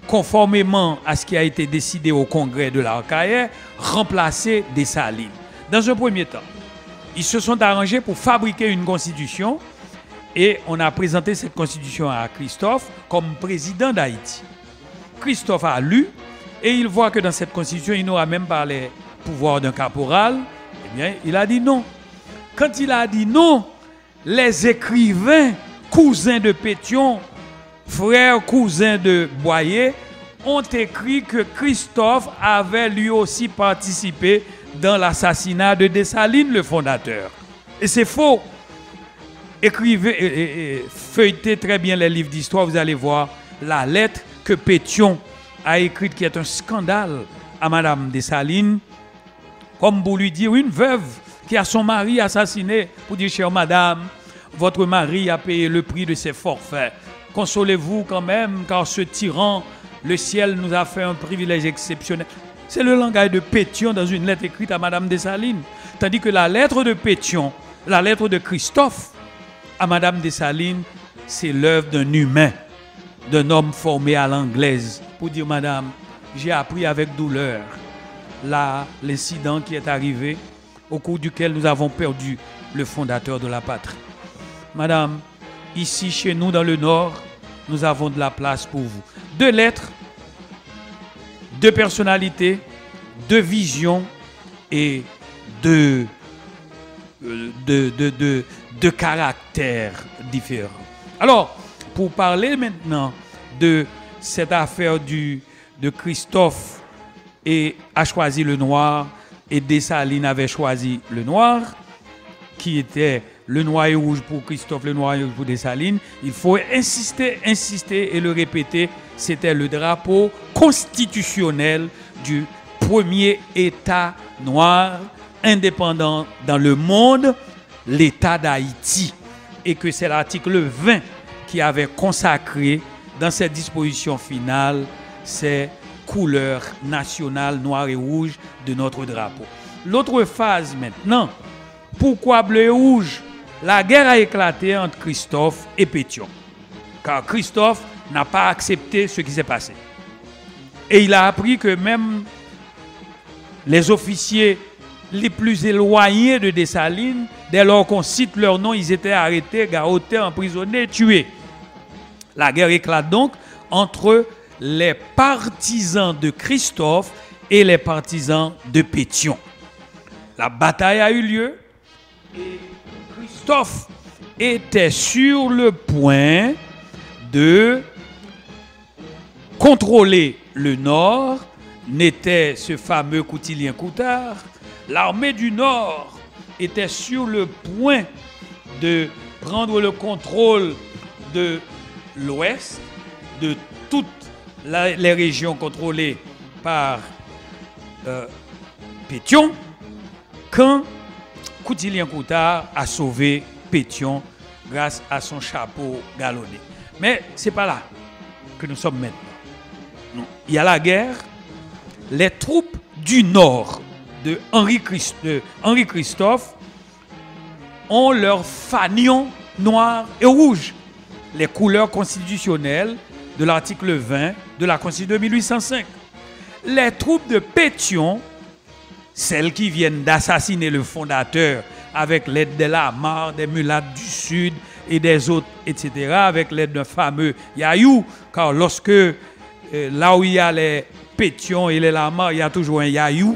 conformément à ce qui a été décidé au congrès de l'Arcaïre, remplacer Dessalines. Dans un premier temps, ils se sont arrangés pour fabriquer une constitution et on a présenté cette constitution à Christophe comme président d'Haïti. Christophe a lu et il voit que dans cette constitution, il n'aura même pas les pouvoirs d'un caporal. Eh bien, il a dit non. Quand il a dit non, les écrivains, cousins de Pétion, frères cousins de Boyer, ont écrit que Christophe avait lui aussi participé dans l'assassinat de Dessalines, le fondateur. Et c'est faux. Écrivez, feuilletez très bien les livres d'histoire, vous allez voir la lettre que Pétion a écrite qui est un scandale à Madame Dessalines, comme pour lui dire une veuve qui a son mari assassiné, pour dire, chère madame, votre mari a payé le prix de ses forfaits. Consolez-vous quand même, car ce tyran, le ciel nous a fait un privilège exceptionnel. C'est le langage de Pétion dans une lettre écrite à Madame Dessalines. Tandis que la lettre de Pétion, la lettre de Christophe à Madame Dessalines, c'est l'œuvre d'un humain, d'un homme formé à l'anglaise. Pour dire, madame, j'ai appris avec douleur l'incident qui est arrivé, au cours duquel nous avons perdu le fondateur de la patrie. Madame, ici chez nous dans le Nord, nous avons de la place pour vous. 2 lettres, 2 personnalités, 2 visions et 2 caractères différents. Alors, pour parler maintenant de cette affaire de Christophe et a choisi le noir et Dessalines avait choisi le noir, qui était le noir et rouge pour Christophe, le noir et rouge pour Dessalines, il faut insister et le répéter, c'était le drapeau constitutionnel du premier État noir indépendant dans le monde, l'État d'Haïti. Et que c'est l'article 20 qui avait consacré dans cette disposition finale ces couleurs nationales noir et rouge de notre drapeau. L'autre phase maintenant, pourquoi bleu et rouge? La guerre a éclaté entre Christophe et Pétion. Car Christophe n'a pas accepté ce qui s'est passé. Et il a appris que même les officiers les plus éloignés de Dessalines, dès lors qu'on cite leur nom, ils étaient arrêtés, garrottés, emprisonnés, tués. La guerre éclate donc entre les partisans de Christophe et les partisans de Pétion. La bataille a eu lieu et Christophe était sur le point de contrôler le Nord, n'était ce fameux Coutilien Coutard. L'armée du Nord était sur le point de prendre le contrôle de l'Ouest, de toutes les régions contrôlées par Pétion, quand Coutilien Coutard a sauvé Pétion grâce à son chapeau galonné. Mais ce n'est pas là que nous sommes maintenant. Non. Il y a la guerre. Les troupes du Nord de Henri Christophe ont leur fanion noir et rouge, les couleurs constitutionnelles de l'article 20 de la Constitution de 1805. Les troupes de Pétion, celles qui viennent d'assassiner le fondateur avec l'aide de la Mare, des mulattes du Sud et des autres, etc., avec l'aide d'un fameux Yayou, car lorsque là où il y a les Pétion et les Lamarre, il y a toujours un Yayou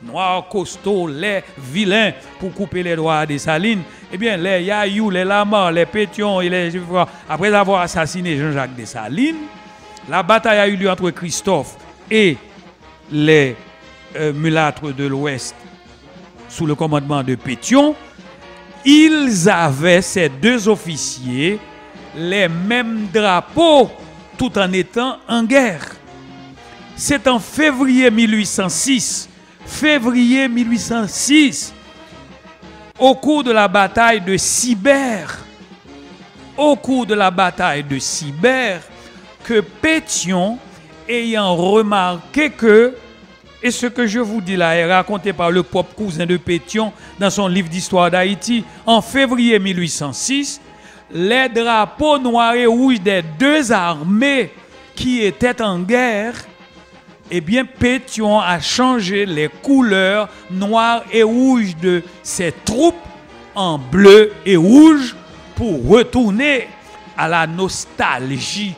noir, costaud, laid, vilain, pour couper les doigts des Salines. Eh bien, les Yayou, les Lamarre, les Pétion, et les... après avoir assassiné Jean-Jacques Dessalines, la bataille a eu lieu entre Christophe et les mulâtres de l'Ouest sous le commandement de Pétion. Ils avaient, ces deux officiers, les mêmes drapeaux tout en étant en guerre. C'est en février 1806, au cours de la bataille de Sibert, que Pétion, ayant remarqué que, et ce que je vous dis là est raconté par le propre cousin de Pétion dans son livre d'histoire d'Haïti, en février 1806, les drapeaux noirs et rouges des deux armées qui étaient en guerre, eh bien, Pétion a changé les couleurs noires et rouges de ses troupes en bleu et rouge pour retourner à la nostalgie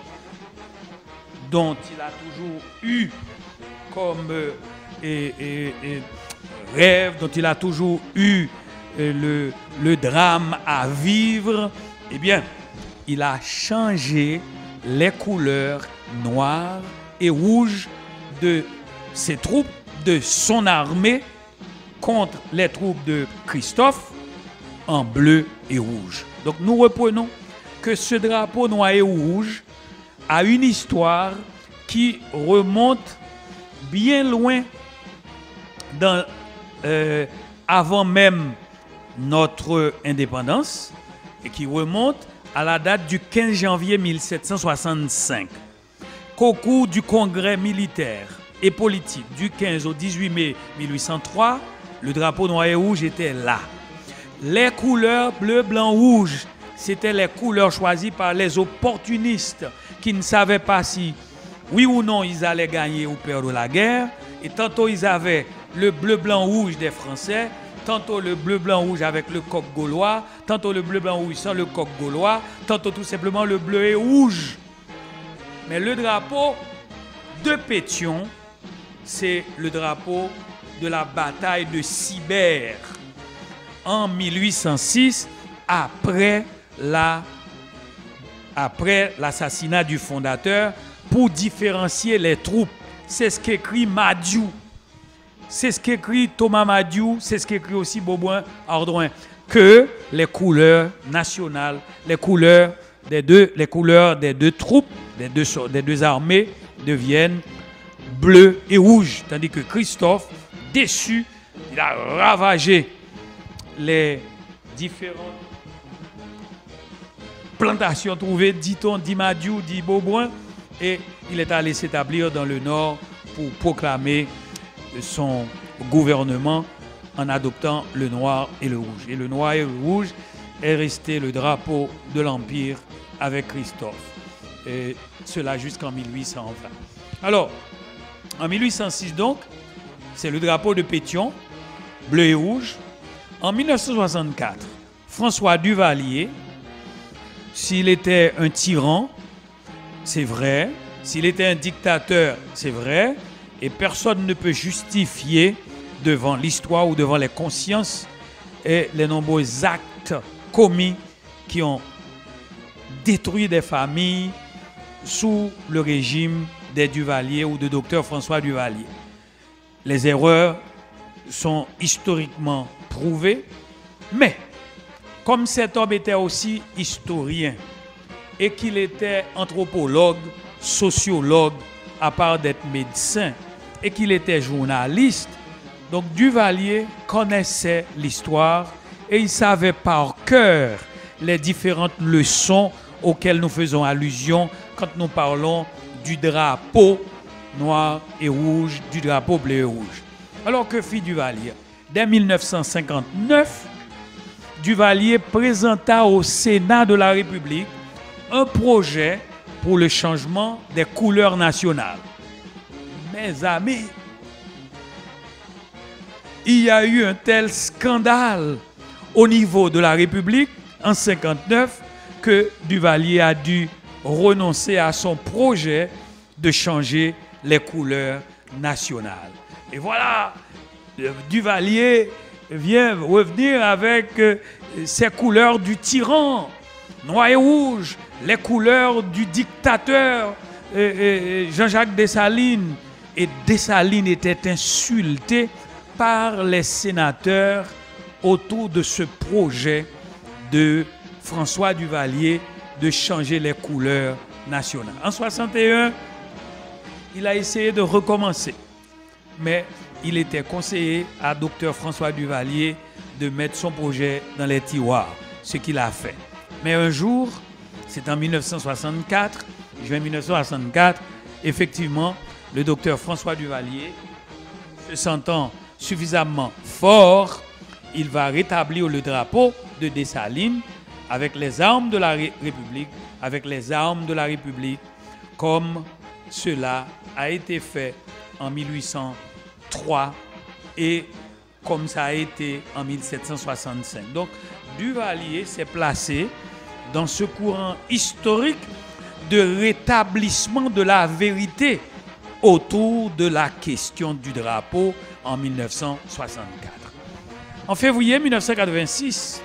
dont il a toujours eu comme rêve, dont il a toujours eu le drame à vivre. Eh bien, il a changé les couleurs noires et rouges de ses troupes, de son armée, contre les troupes de Christophe, en bleu et rouge. Donc nous reprenons que ce drapeau noir et rouge a une histoire qui remonte bien loin avant même notre indépendance et qui remonte à la date du 15 janvier 1765. Qu'au cours du congrès militaire et politique du 15 au 18 mai 1803, le drapeau noir et rouge était là. Les couleurs bleu, blanc, rouge, c'était les couleurs choisies par les opportunistes qui ne savaient pas si, oui ou non, ils allaient gagner ou perdre la guerre. Et tantôt, ils avaient le bleu, blanc, rouge des Français, tantôt le bleu, blanc, rouge avec le coq gaulois, tantôt le bleu, blanc, rouge sans le coq gaulois, tantôt tout simplement le bleu et rouge. Mais le drapeau de Pétion, c'est le drapeau de la bataille de Sibert en 1806, après l'assassinat du fondateur, pour différencier les troupes. C'est ce qu'écrit Madiou, c'est ce qu'écrit Thomas Madiou, c'est ce qu'écrit aussi Beauboin Ardouin, que les couleurs nationales, les couleurs des deux troupes, des deux armées deviennent bleu et rouge, tandis que Christophe, déçu, il a ravagé les différentes plantations trouvées, dit-on, dit Madiou, dit Beauboin, et il est allé s'établir dans le nord pour proclamer son gouvernement en adoptant le noir et le rouge. Et le noir et le rouge est resté le drapeau de l'Empire avec Christophe. Et cela jusqu'en 1820. Alors, en 1806 donc, c'est le drapeau de Pétion, bleu et rouge. En 1964, François Duvalier, s'il était un tyran, c'est vrai. S'il était un dictateur, c'est vrai. Et personne ne peut justifier devant l'histoire ou devant les consciences et les nombreux actes commis qui ont détruit des familles sous le régime des Duvalier ou de docteur François Duvalier. Les erreurs sont historiquement prouvées, mais comme cet homme était aussi historien et qu'il était anthropologue, sociologue, à part d'être médecin, et qu'il était journaliste, Donc Duvalier connaissait l'histoire et il savait par cœur les différentes leçons auxquelles nous faisons allusion quand nous parlons du drapeau noir et rouge, du drapeau bleu et rouge. Alors que fit Duvalier? Dès 1959, Duvalier présenta au Sénat de la République un projet pour le changement des couleurs nationales. Mes amis, il y a eu un tel scandale au niveau de la République en 1959 que Duvalier a dû renoncer à son projet de changer les couleurs nationales. Et voilà, Duvalier vient revenir avec ses couleurs du tyran, noir et rouge, les couleurs du dictateur Jean-Jacques Dessalines. Et Dessalines était insulté par les sénateurs autour de ce projet de François Duvalier de changer les couleurs nationales. En 1961, il a essayé de recommencer, mais il était conseillé à Dr François Duvalier de mettre son projet dans les tiroirs, ce qu'il a fait. Mais un jour, c'est en 1964, juin 1964, effectivement, le docteur François Duvalier, se sentant suffisamment fort, il va rétablir le drapeau de Dessalines avec les armes de la République, comme cela a été fait en 1803 et comme ça a été en 1765. Donc, Duvalier s'est placé dans ce courant historique de rétablissement de la vérité autour de la question du drapeau en 1964. En février 1986,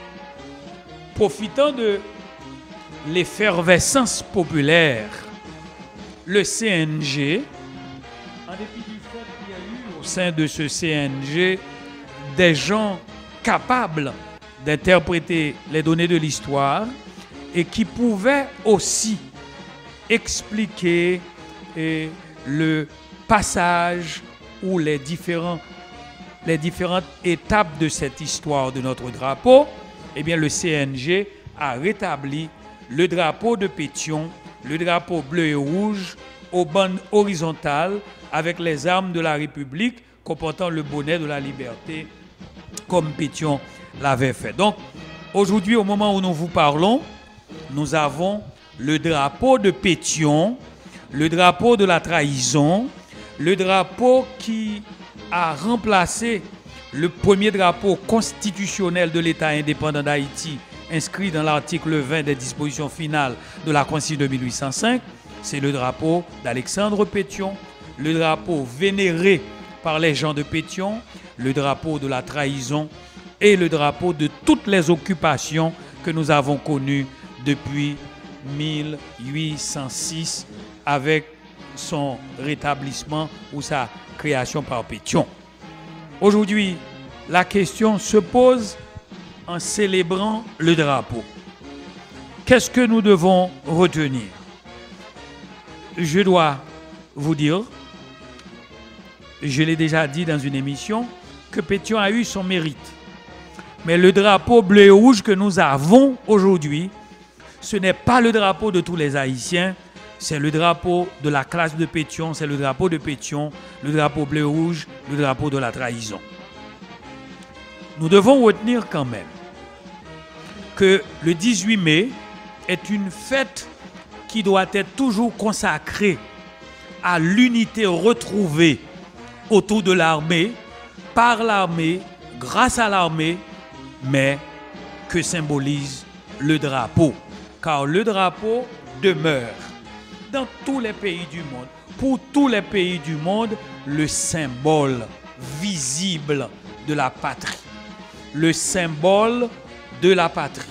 profitant de l'effervescence populaire, le CNG, en dépit du fait qu'il y a eu au sein de ce CNG des gens capables d'interpréter les données de l'histoire et qui pouvaient aussi expliquer le passage ou les différentes étapes de cette histoire de notre drapeau, eh bien le CNG a rétabli le drapeau de Pétion, le drapeau bleu et rouge aux bandes horizontales avec les armes de la République comportant le bonnet de la liberté comme Pétion l'avait fait. Donc aujourd'hui, au moment où nous vous parlons, nous avons le drapeau de Pétion, le drapeau de la trahison, le drapeau qui a remplacé le premier drapeau constitutionnel de l'État indépendant d'Haïti, inscrit dans l'article 20 des dispositions finales de la Constitution de 1805, c'est le drapeau d'Alexandre Pétion, le drapeau vénéré par les gens de Pétion, le drapeau de la trahison et le drapeau de toutes les occupations que nous avons connues depuis 1806 avec son rétablissement ou sa création par Pétion. Aujourd'hui, la question se pose en célébrant le drapeau. Qu'est-ce que nous devons retenir? Je dois vous dire, je l'ai déjà dit dans une émission, que Pétion a eu son mérite. Mais le drapeau bleu et rouge que nous avons aujourd'hui, ce n'est pas le drapeau de tous les Haïtiens, c'est le drapeau de la classe de Pétion, c'est le drapeau de Pétion, le drapeau bleu et rouge, le drapeau de la trahison. Nous devons retenir quand même que le 18 mai est une fête qui doit être toujours consacrée à l'unité retrouvée autour de l'armée, par l'armée, grâce à l'armée, mais que symbolise le drapeau. Car le drapeau demeure dans tous les pays du monde, pour tous les pays du monde, le symbole visible de la patrie. Le symbole de la patrie.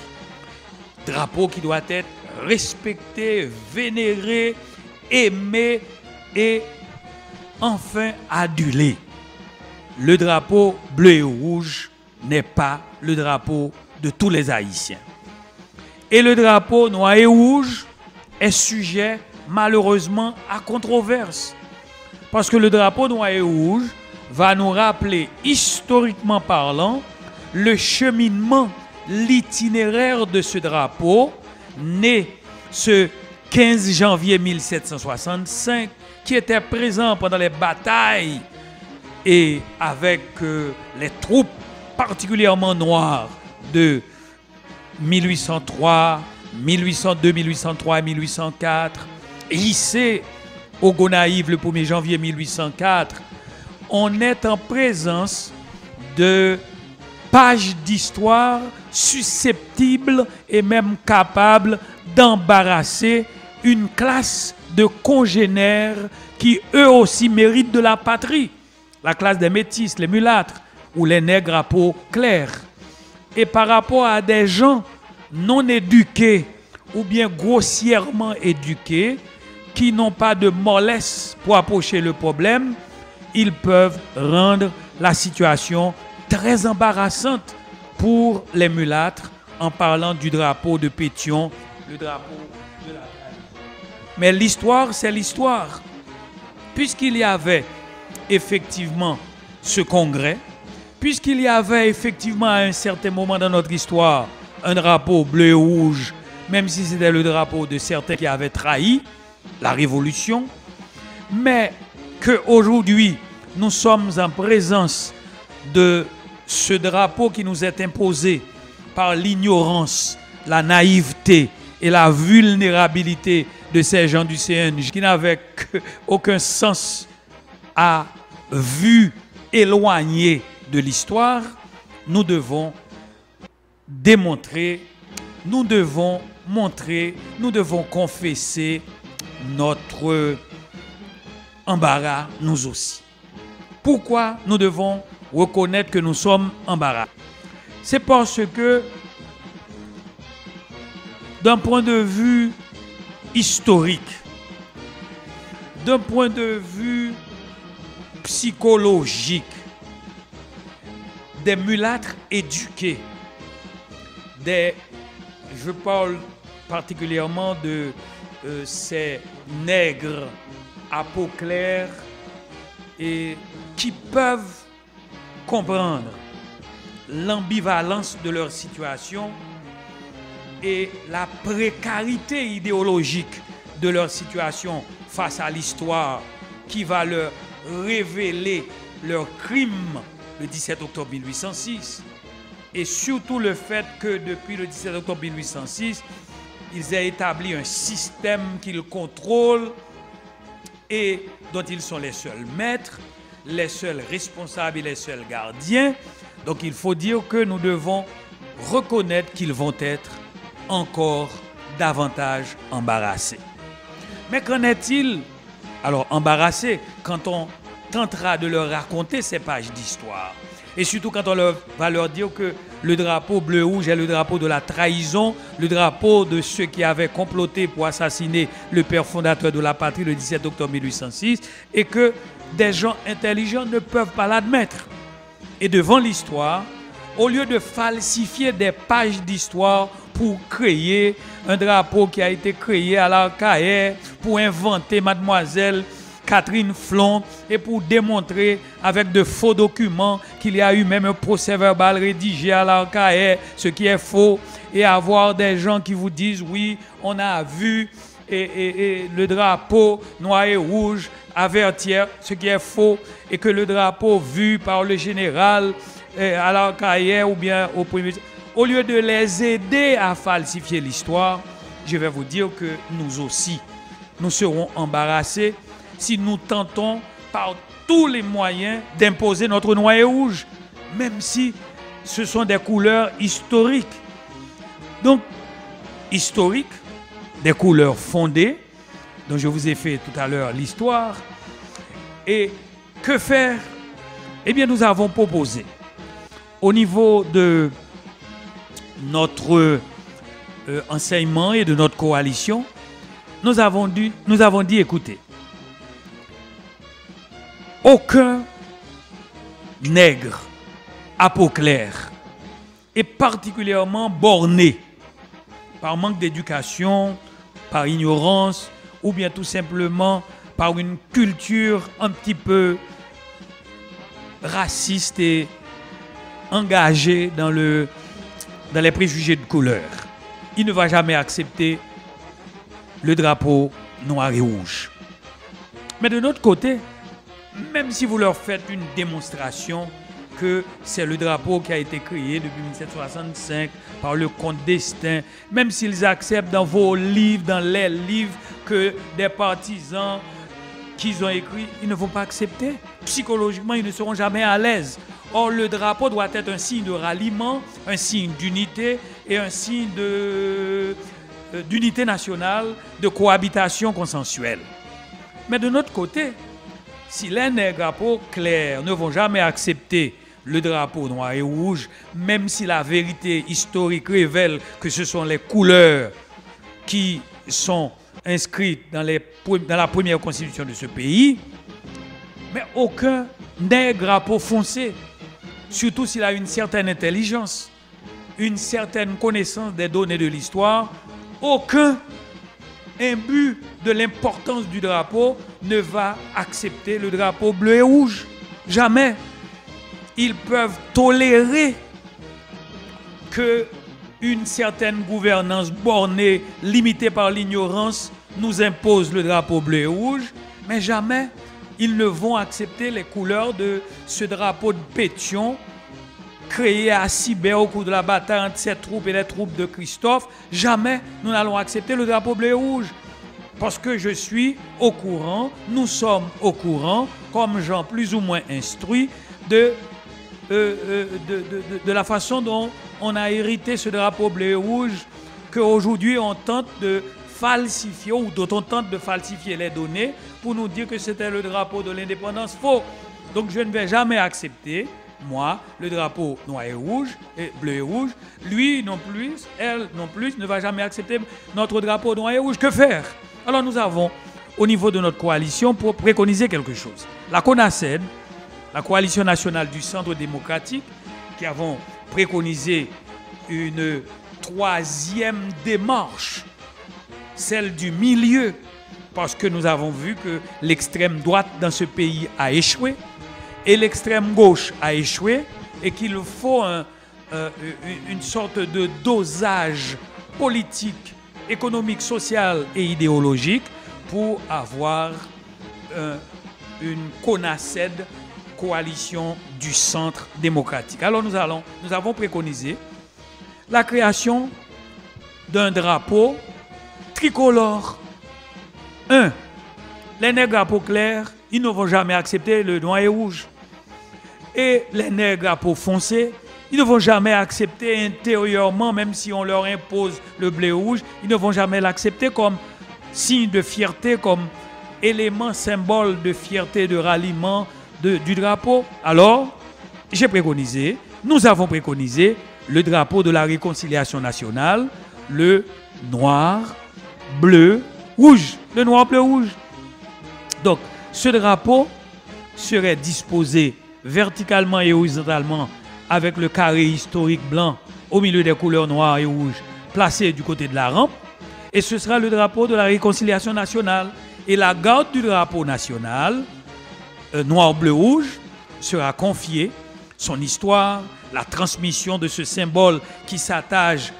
Drapeau qui doit être respecté, vénéré, aimé et enfin adulé. Le drapeau bleu et rouge n'est pas le drapeau de tous les Haïtiens. Et le drapeau noir et rouge est sujet malheureusement à controverse. Parce que le drapeau noir et rouge va nous rappeler, historiquement parlant, le cheminement, l'itinéraire de ce drapeau, né ce 15 janvier 1765, qui était présent pendant les batailles et avec les troupes particulièrement noires de 1803, 1802, 1803 et 1804, hissé au Gonaïves le 1er janvier 1804, on est en présence de pages d'histoire susceptibles et même capables d'embarrasser une classe de congénères qui eux aussi méritent de la patrie, la classe des métis, les mulâtres ou les nègres à peau claire. Et par rapport à des gens non éduqués ou bien grossièrement éduqués, qui n'ont pas de mollesse pour approcher le problème, ils peuvent rendre la situation très embarrassante pour les mulâtres en parlant du drapeau de Pétion, le drapeau de la trahison. Mais l'histoire, c'est l'histoire. Puisqu'il y avait effectivement ce congrès, puisqu'il y avait effectivement à un certain moment dans notre histoire un drapeau bleu et rouge, même si c'était le drapeau de certains qui avaient trahi la révolution, mais qu'aujourd'hui nous sommes en présence de ce drapeau qui nous est imposé par l'ignorance, la naïveté et la vulnérabilité de ces gens du CNJ qui n'avaient aucun sens à vue éloignée de l'histoire. Nous devons démontrer, nous devons montrer, nous devons confesser notre embarras, nous aussi. Pourquoi nous devons reconnaître que nous sommes embarras? C'est parce que, d'un point de vue historique, d'un point de vue psychologique, des mulâtres éduqués, je parle particulièrement de ces nègres à peau claire et qui peuvent comprendre l'ambivalence de leur situation et la précarité idéologique de leur situation face à l'histoire qui va leur révéler leur crime le 17 octobre 1806 et surtout le fait que depuis le 17 octobre 1806, ils aient établi un système qu'ils contrôlent et dont ils sont les seuls maîtres, les seuls responsables et les seuls gardiens. Donc il faut dire que nous devons reconnaître qu'ils vont être encore davantage embarrassés. Mais qu'en est-il? Alors embarrassés quand on tentera de leur raconter ces pages d'histoire. Et surtout quand on va leur dire que le drapeau bleu-rouge est le drapeau de la trahison, le drapeau de ceux qui avaient comploté pour assassiner le père fondateur de la patrie le 17 octobre 1806, et que des gens intelligents ne peuvent pas l'admettre. Et devant l'histoire, au lieu de falsifier des pages d'histoire pour créer un drapeau qui a été créé à l'archaïque, pour inventer mademoiselle Catherine Flon et pour démontrer avec de faux documents qu'il y a eu même un procès-verbal rédigé à l'archaïque, ce qui est faux, et avoir des gens qui vous disent oui, on a vu et le drapeau noir et rouge avertir, ce qui est faux, et que le drapeau vu par le général à l'archaïque ou bien au premier, au lieu de les aider à falsifier l'histoire, je vais vous dire que nous aussi, nous serons embarrassés si nous tentons par tous les moyens d'imposer notre noir et rouge, même si ce sont des couleurs historiques. Donc, historiques, des couleurs fondées, dont je vous ai fait tout à l'heure l'histoire. Et que faire? Eh bien, nous avons proposé, au niveau de notre enseignement et de notre coalition, nous avons dit, écoutez, aucun nègre à peau claire et particulièrement borné par manque d'éducation, par ignorance ou bien tout simplement par une culture un petit peu raciste et engagé dans les préjugés de couleur. Il ne va jamais accepter le drapeau noir et rouge. Mais de notre côté, même si vous leur faites une démonstration que c'est le drapeau qui a été créé depuis 1765 par le comte d'Estaing, même s'ils acceptent dans vos livres, dans les livres que des partisans qu'ils ont écrits, ils ne vont pas accepter. Psychologiquement, ils ne seront jamais à l'aise. Or, le drapeau doit être un signe de ralliement, un signe d'unité et un signe d'unité nationale, de cohabitation consensuelle. Mais de notre côté, si les nègres à peau claire ne vont jamais accepter le drapeau noir et rouge, même si la vérité historique révèle que ce sont les couleurs qui sont inscrites dans la première constitution de ce pays, mais aucun nègre à peau foncé, surtout s'il a une certaine intelligence, une certaine connaissance des données de l'histoire, aucun imbu de l'importance du drapeau ne va accepter le drapeau bleu et rouge. Jamais. Ils peuvent tolérer que une certaine gouvernance bornée, limitée par l'ignorance, nous impose le drapeau bleu et rouge, mais jamais ils ne vont accepter les couleurs de ce drapeau de Pétion créé à Sibert au cours de la bataille entre ses troupes et les troupes de Christophe. Jamais nous n'allons accepter le drapeau bleu et rouge. Parce que je suis au courant, nous sommes au courant, comme gens plus ou moins instruits, de la façon dont on a hérité ce drapeau bleu et rouge, qu'aujourd'hui on tente de falsifier, ou dont on tente de falsifier les données pour nous dire que c'était le drapeau de l'indépendance. Faux. Donc je ne vais jamais accepter, moi, le drapeau noir et rouge, et bleu et rouge. Lui non plus, elle non plus, ne va jamais accepter notre drapeau noir et rouge. Que faire? Alors nous avons, au niveau de notre coalition, pour préconiser quelque chose. La CONACED, la Coalition nationale du Centre démocratique, qui avons préconisé une troisième démarche, celle du milieu, parce que nous avons vu que l'extrême droite dans ce pays a échoué et l'extrême gauche a échoué et qu'il faut une sorte de dosage politique, économique, social et idéologique pour avoir une CONACED, coalition du centre démocratique. Alors nous avons préconisé la création d'un drapeau tricolore. Les nègres à peau claire, ils ne vont jamais accepter le noir et rouge. Et les nègres à peau foncée, ils ne vont jamais accepter intérieurement, même si on leur impose le bleu et rouge, ils ne vont jamais l'accepter comme signe de fierté, comme élément, symbole de fierté, de ralliement du drapeau. Alors, nous avons préconisé le drapeau de la réconciliation nationale, le noir, bleu, rouge. Le noir, bleu, rouge. Donc, ce drapeau serait disposé verticalement et horizontalement avec le carré historique blanc au milieu des couleurs noires et rouges placé du côté de la rampe. Et ce sera le drapeau de la réconciliation nationale. Et la garde du drapeau national, noir, bleu, rouge, sera confiée, son histoire, la transmission de ce symbole qui s'attache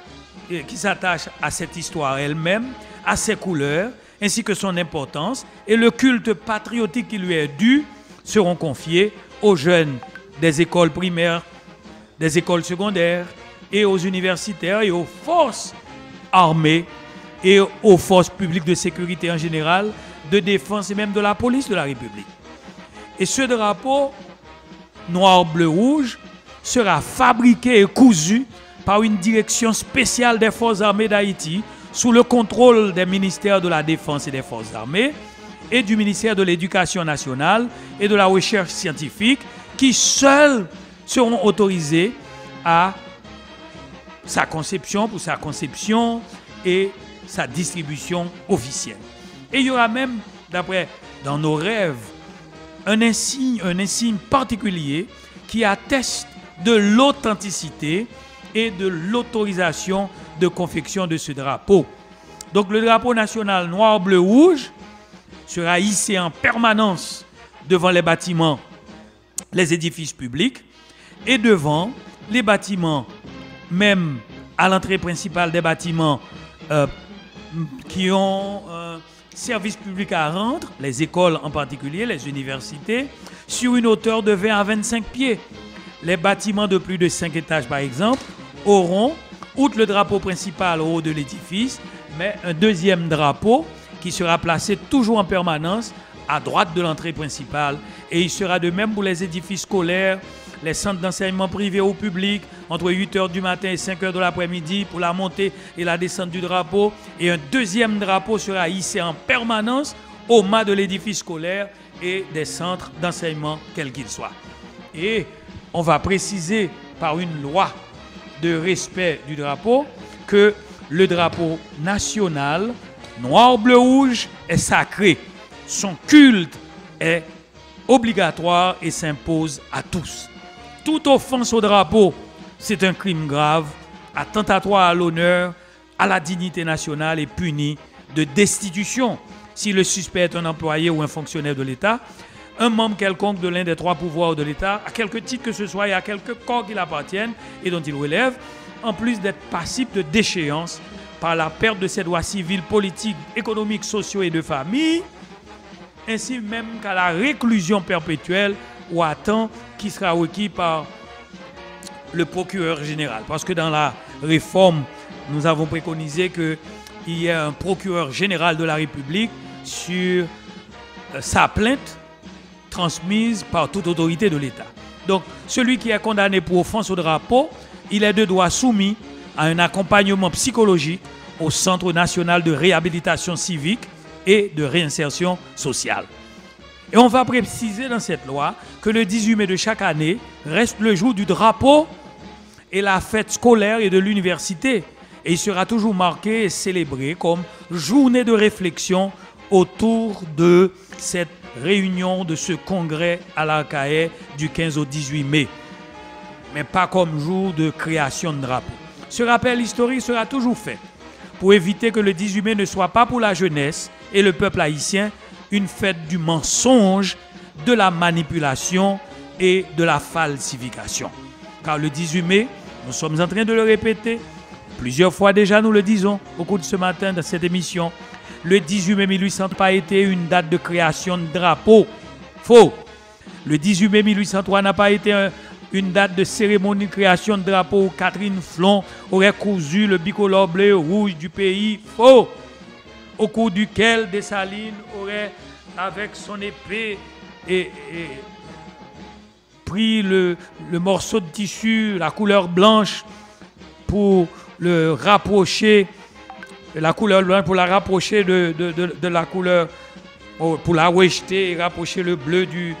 à cette histoire elle-même, à ses couleurs, ainsi que son importance, et le culte patriotique qui lui est dû seront confiés aux jeunes des écoles primaires, des écoles secondaires, et aux universitaires et aux forces armées et aux forces publiques de sécurité en général, de défense et même de la police de la République. Et ce drapeau noir, bleu, rouge sera fabriqué et cousu par une direction spéciale des forces armées d'Haïti sous le contrôle des ministères de la Défense et des forces armées et du ministère de l'Éducation nationale et de la recherche scientifique qui seuls seront autorisés à sa conception et sa distribution officielle. Et il y aura même, dans nos rêves, un insigne particulier qui atteste de l'authenticité et de l'autorisation de confection de ce drapeau. Donc le drapeau national noir, bleu, rouge sera hissé en permanence devant les bâtiments les édifices publics et devant les bâtiments, même à l'entrée principale des bâtiments qui ont un service public à rendre, les écoles en particulier, les universités, sur une hauteur de 20 à 25 pieds. Les bâtiments de plus de 5 étages, par exemple, auront, outre le drapeau principal au haut de l'édifice, mais un deuxième drapeau qui sera placé toujours en permanence à droite de l'entrée principale. Et il sera de même pour les édifices scolaires, les centres d'enseignement privés ou publics, entre 8h du matin et 5h de l'après-midi pour la montée et la descente du drapeau. Et un deuxième drapeau sera hissé en permanence au mât de l'édifice scolaire et des centres d'enseignement, quels qu'ils soient. Et on va préciser par une loi de respect du drapeau que le drapeau national, noir, bleu, rouge, est sacré. Son culte est obligatoire et s'impose à tous. Toute offense au drapeau, c'est un crime grave, attentatoire à l'honneur, à la dignité nationale et puni de destitution si le suspect est un employé ou un fonctionnaire de l'État, un membre quelconque de l'un des trois pouvoirs de l'État, à quelque titre que ce soit et à quelque corps qu'il appartienne et dont il relève, en plus d'être passible de déchéance par la perte de ses droits civils, politiques, économiques, sociaux et de famille, ainsi même qu'à la réclusion perpétuelle ou à temps qui sera requis par le procureur général. Parce que dans la réforme, nous avons préconisé qu'il y ait un procureur général de la République sur sa plainte transmise par toute autorité de l'État. Donc, celui qui est condamné pour offense au drapeau, il est de droit soumis à un accompagnement psychologique au Centre national de réhabilitation civique et de réinsertion sociale. Et on va préciser dans cette loi que le 18 mai de chaque année reste le jour du drapeau et la fête scolaire et de l'université. Et il sera toujours marqué et célébré comme journée de réflexion autour de cette réunion, de ce congrès à l'Arcahaie du 15 au 18 mai. Mais pas comme jour de création de drapeau. Ce rappel historique sera toujours fait pour éviter que le 18 mai ne soit pas pour la jeunesse et le peuple haïtien une fête du mensonge, de la manipulation et de la falsification. Car le 18 mai, nous sommes en train de le répéter, plusieurs fois déjà nous le disons au cours de ce matin dans cette émission, le 18 mai 1800 n'a pas été une date de création de drapeau. Faux. Le 18 mai 1803 n'a pas été une date de cérémonie de création de drapeau où Catherine Flon aurait cousu le bicolore bleu et rouge du pays. Faux. Au cours duquel Dessalines aurait, avec son épée, pris le morceau de tissu, la couleur blanche, pour le rapprocher, la couleur blanche pour la rapprocher de la couleur, pour la rejeter et rapprocher le bleu du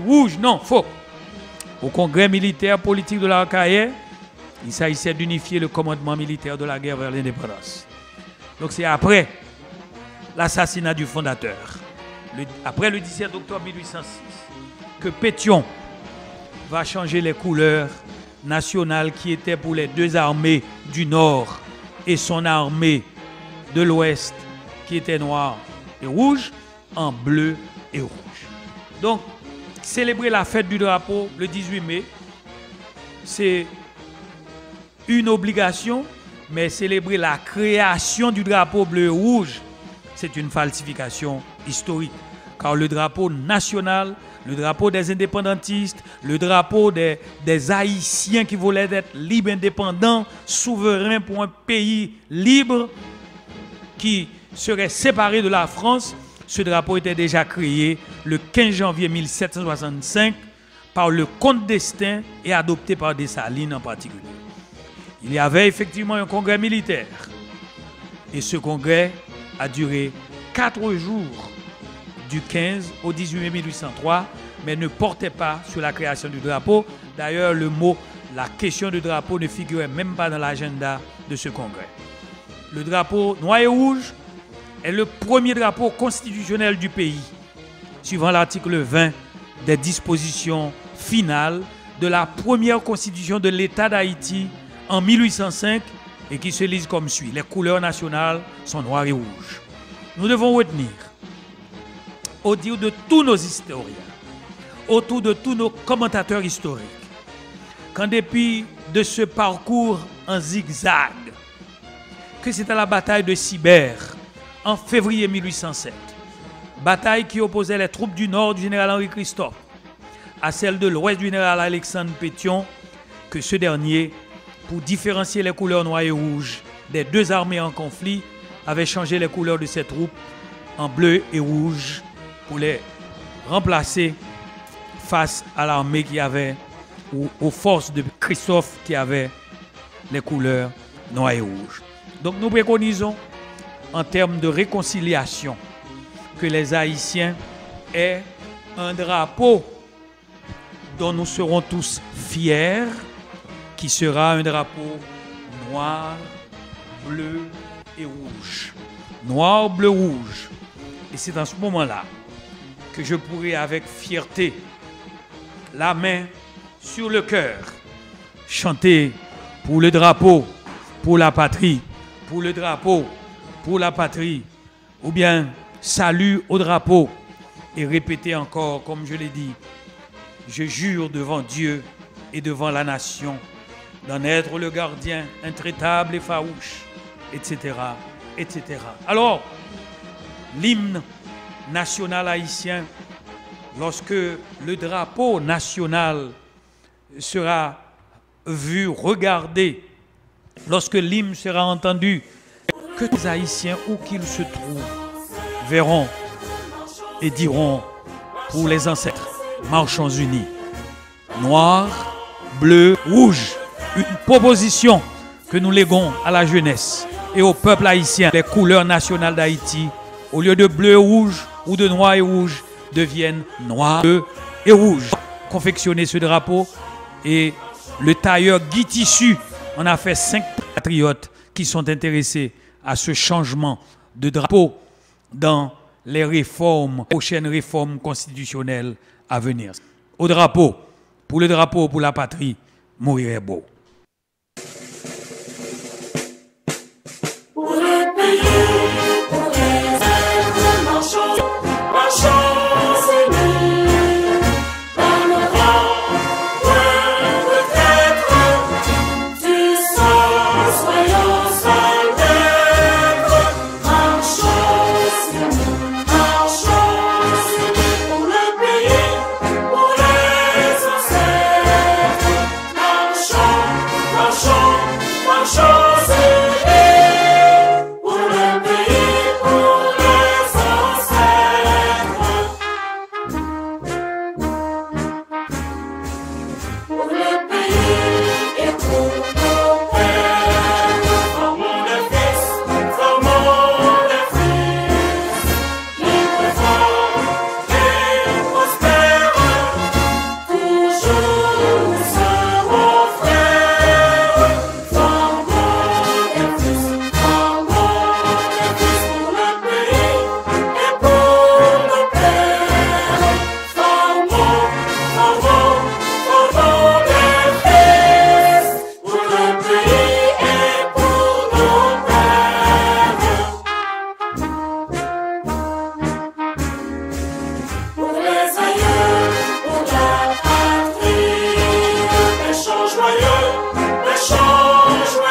rouge. Non, faux. Au congrès militaire politique de l'Arcahaie, il s'agissait d'unifier le commandement militaire de la guerre vers l'indépendance. Donc c'est après l'assassinat du fondateur, après le 17 octobre 1806, que Pétion va changer les couleurs nationales qui étaient pour les deux armées du Nord et son armée de l'Ouest qui était noire et rouge en bleu et rouge. Donc, célébrer la fête du drapeau le 18 mai, c'est une obligation, mais célébrer la création du drapeau bleu et rouge, c'est une falsification historique. Car le drapeau national, le drapeau des indépendantistes, le drapeau des Haïtiens qui voulaient être libres, indépendants, souverains pour un pays libre qui serait séparé de la France, ce drapeau était déjà créé le 15 janvier 1765 par le comte d'Estaing et adopté par Dessalines en particulier. Il y avait effectivement un congrès militaire et ce congrès a duré 4 jours du 15 au 18 mai 1803, mais ne portait pas sur la création du drapeau. D'ailleurs, le mot, la question du drapeau ne figurait même pas dans l'agenda de ce congrès. Le drapeau noir et rouge est le premier drapeau constitutionnel du pays, suivant l'article 20 des dispositions finales de la première constitution de l'État d'Haïti en 1805 et qui se lisent comme suit. Les couleurs nationales sont noires et rouges. Nous devons retenir, au dire de tous nos historiens, autour de tous nos commentateurs historiques, qu'en dépit de ce parcours en zigzag, que c'était la bataille de Sibère en février 1807, bataille qui opposait les troupes du nord du général Henri Christophe à celles de l'ouest du général Alexandre Pétion, que ce dernier, pour différencier les couleurs noires et rouges des deux armées en conflit, avait changé les couleurs de ses troupes en bleu et rouge pour les remplacer face à l'armée qui avait, ou aux forces de Christophe qui avaient les couleurs noires et rouges. Donc nous préconisons, en termes de réconciliation, que les Haïtiens aient un drapeau dont nous serons tous fiers, qui sera un drapeau noir, bleu et rouge. Noir, bleu, rouge. Et c'est dans ce moment-là que je pourrai avec fierté, la main sur le cœur, chanter pour le drapeau, pour la patrie, pour le drapeau, pour la patrie, ou bien salut au drapeau, et répéter encore, comme je l'ai dit, je jure devant Dieu et devant la nation d'en être le gardien intraitable et farouche, etc., etc. Alors, l'hymne national haïtien, lorsque le drapeau national sera vu, regardé, lorsque l'hymne sera entendu, que les Haïtiens, où qu'ils se trouvent, verront et diront pour les ancêtres, marchons unis. Noir, bleu, rouge. Une proposition que nous léguons à la jeunesse et au peuple haïtien. Les couleurs nationales d'Haïti, au lieu de bleu et rouge ou de noir et rouge, deviennent noir, bleu et rouge. Confectionner ce drapeau, et le tailleur Guy Tissu en a fait 5 patriotes qui sont intéressés à ce changement de drapeau dans les réformes, prochaines réformes constitutionnelles à venir. Au drapeau, pour la patrie, mourir est beau. Pour le pays, pour les êtres, marchons, marchons unis. Dans le rang, point de traître, du sang, soyons soldats. Marchons unis, pour le pays, pour les ancêtres. Marchons, marchons, marchons unis. Les chants joyeux.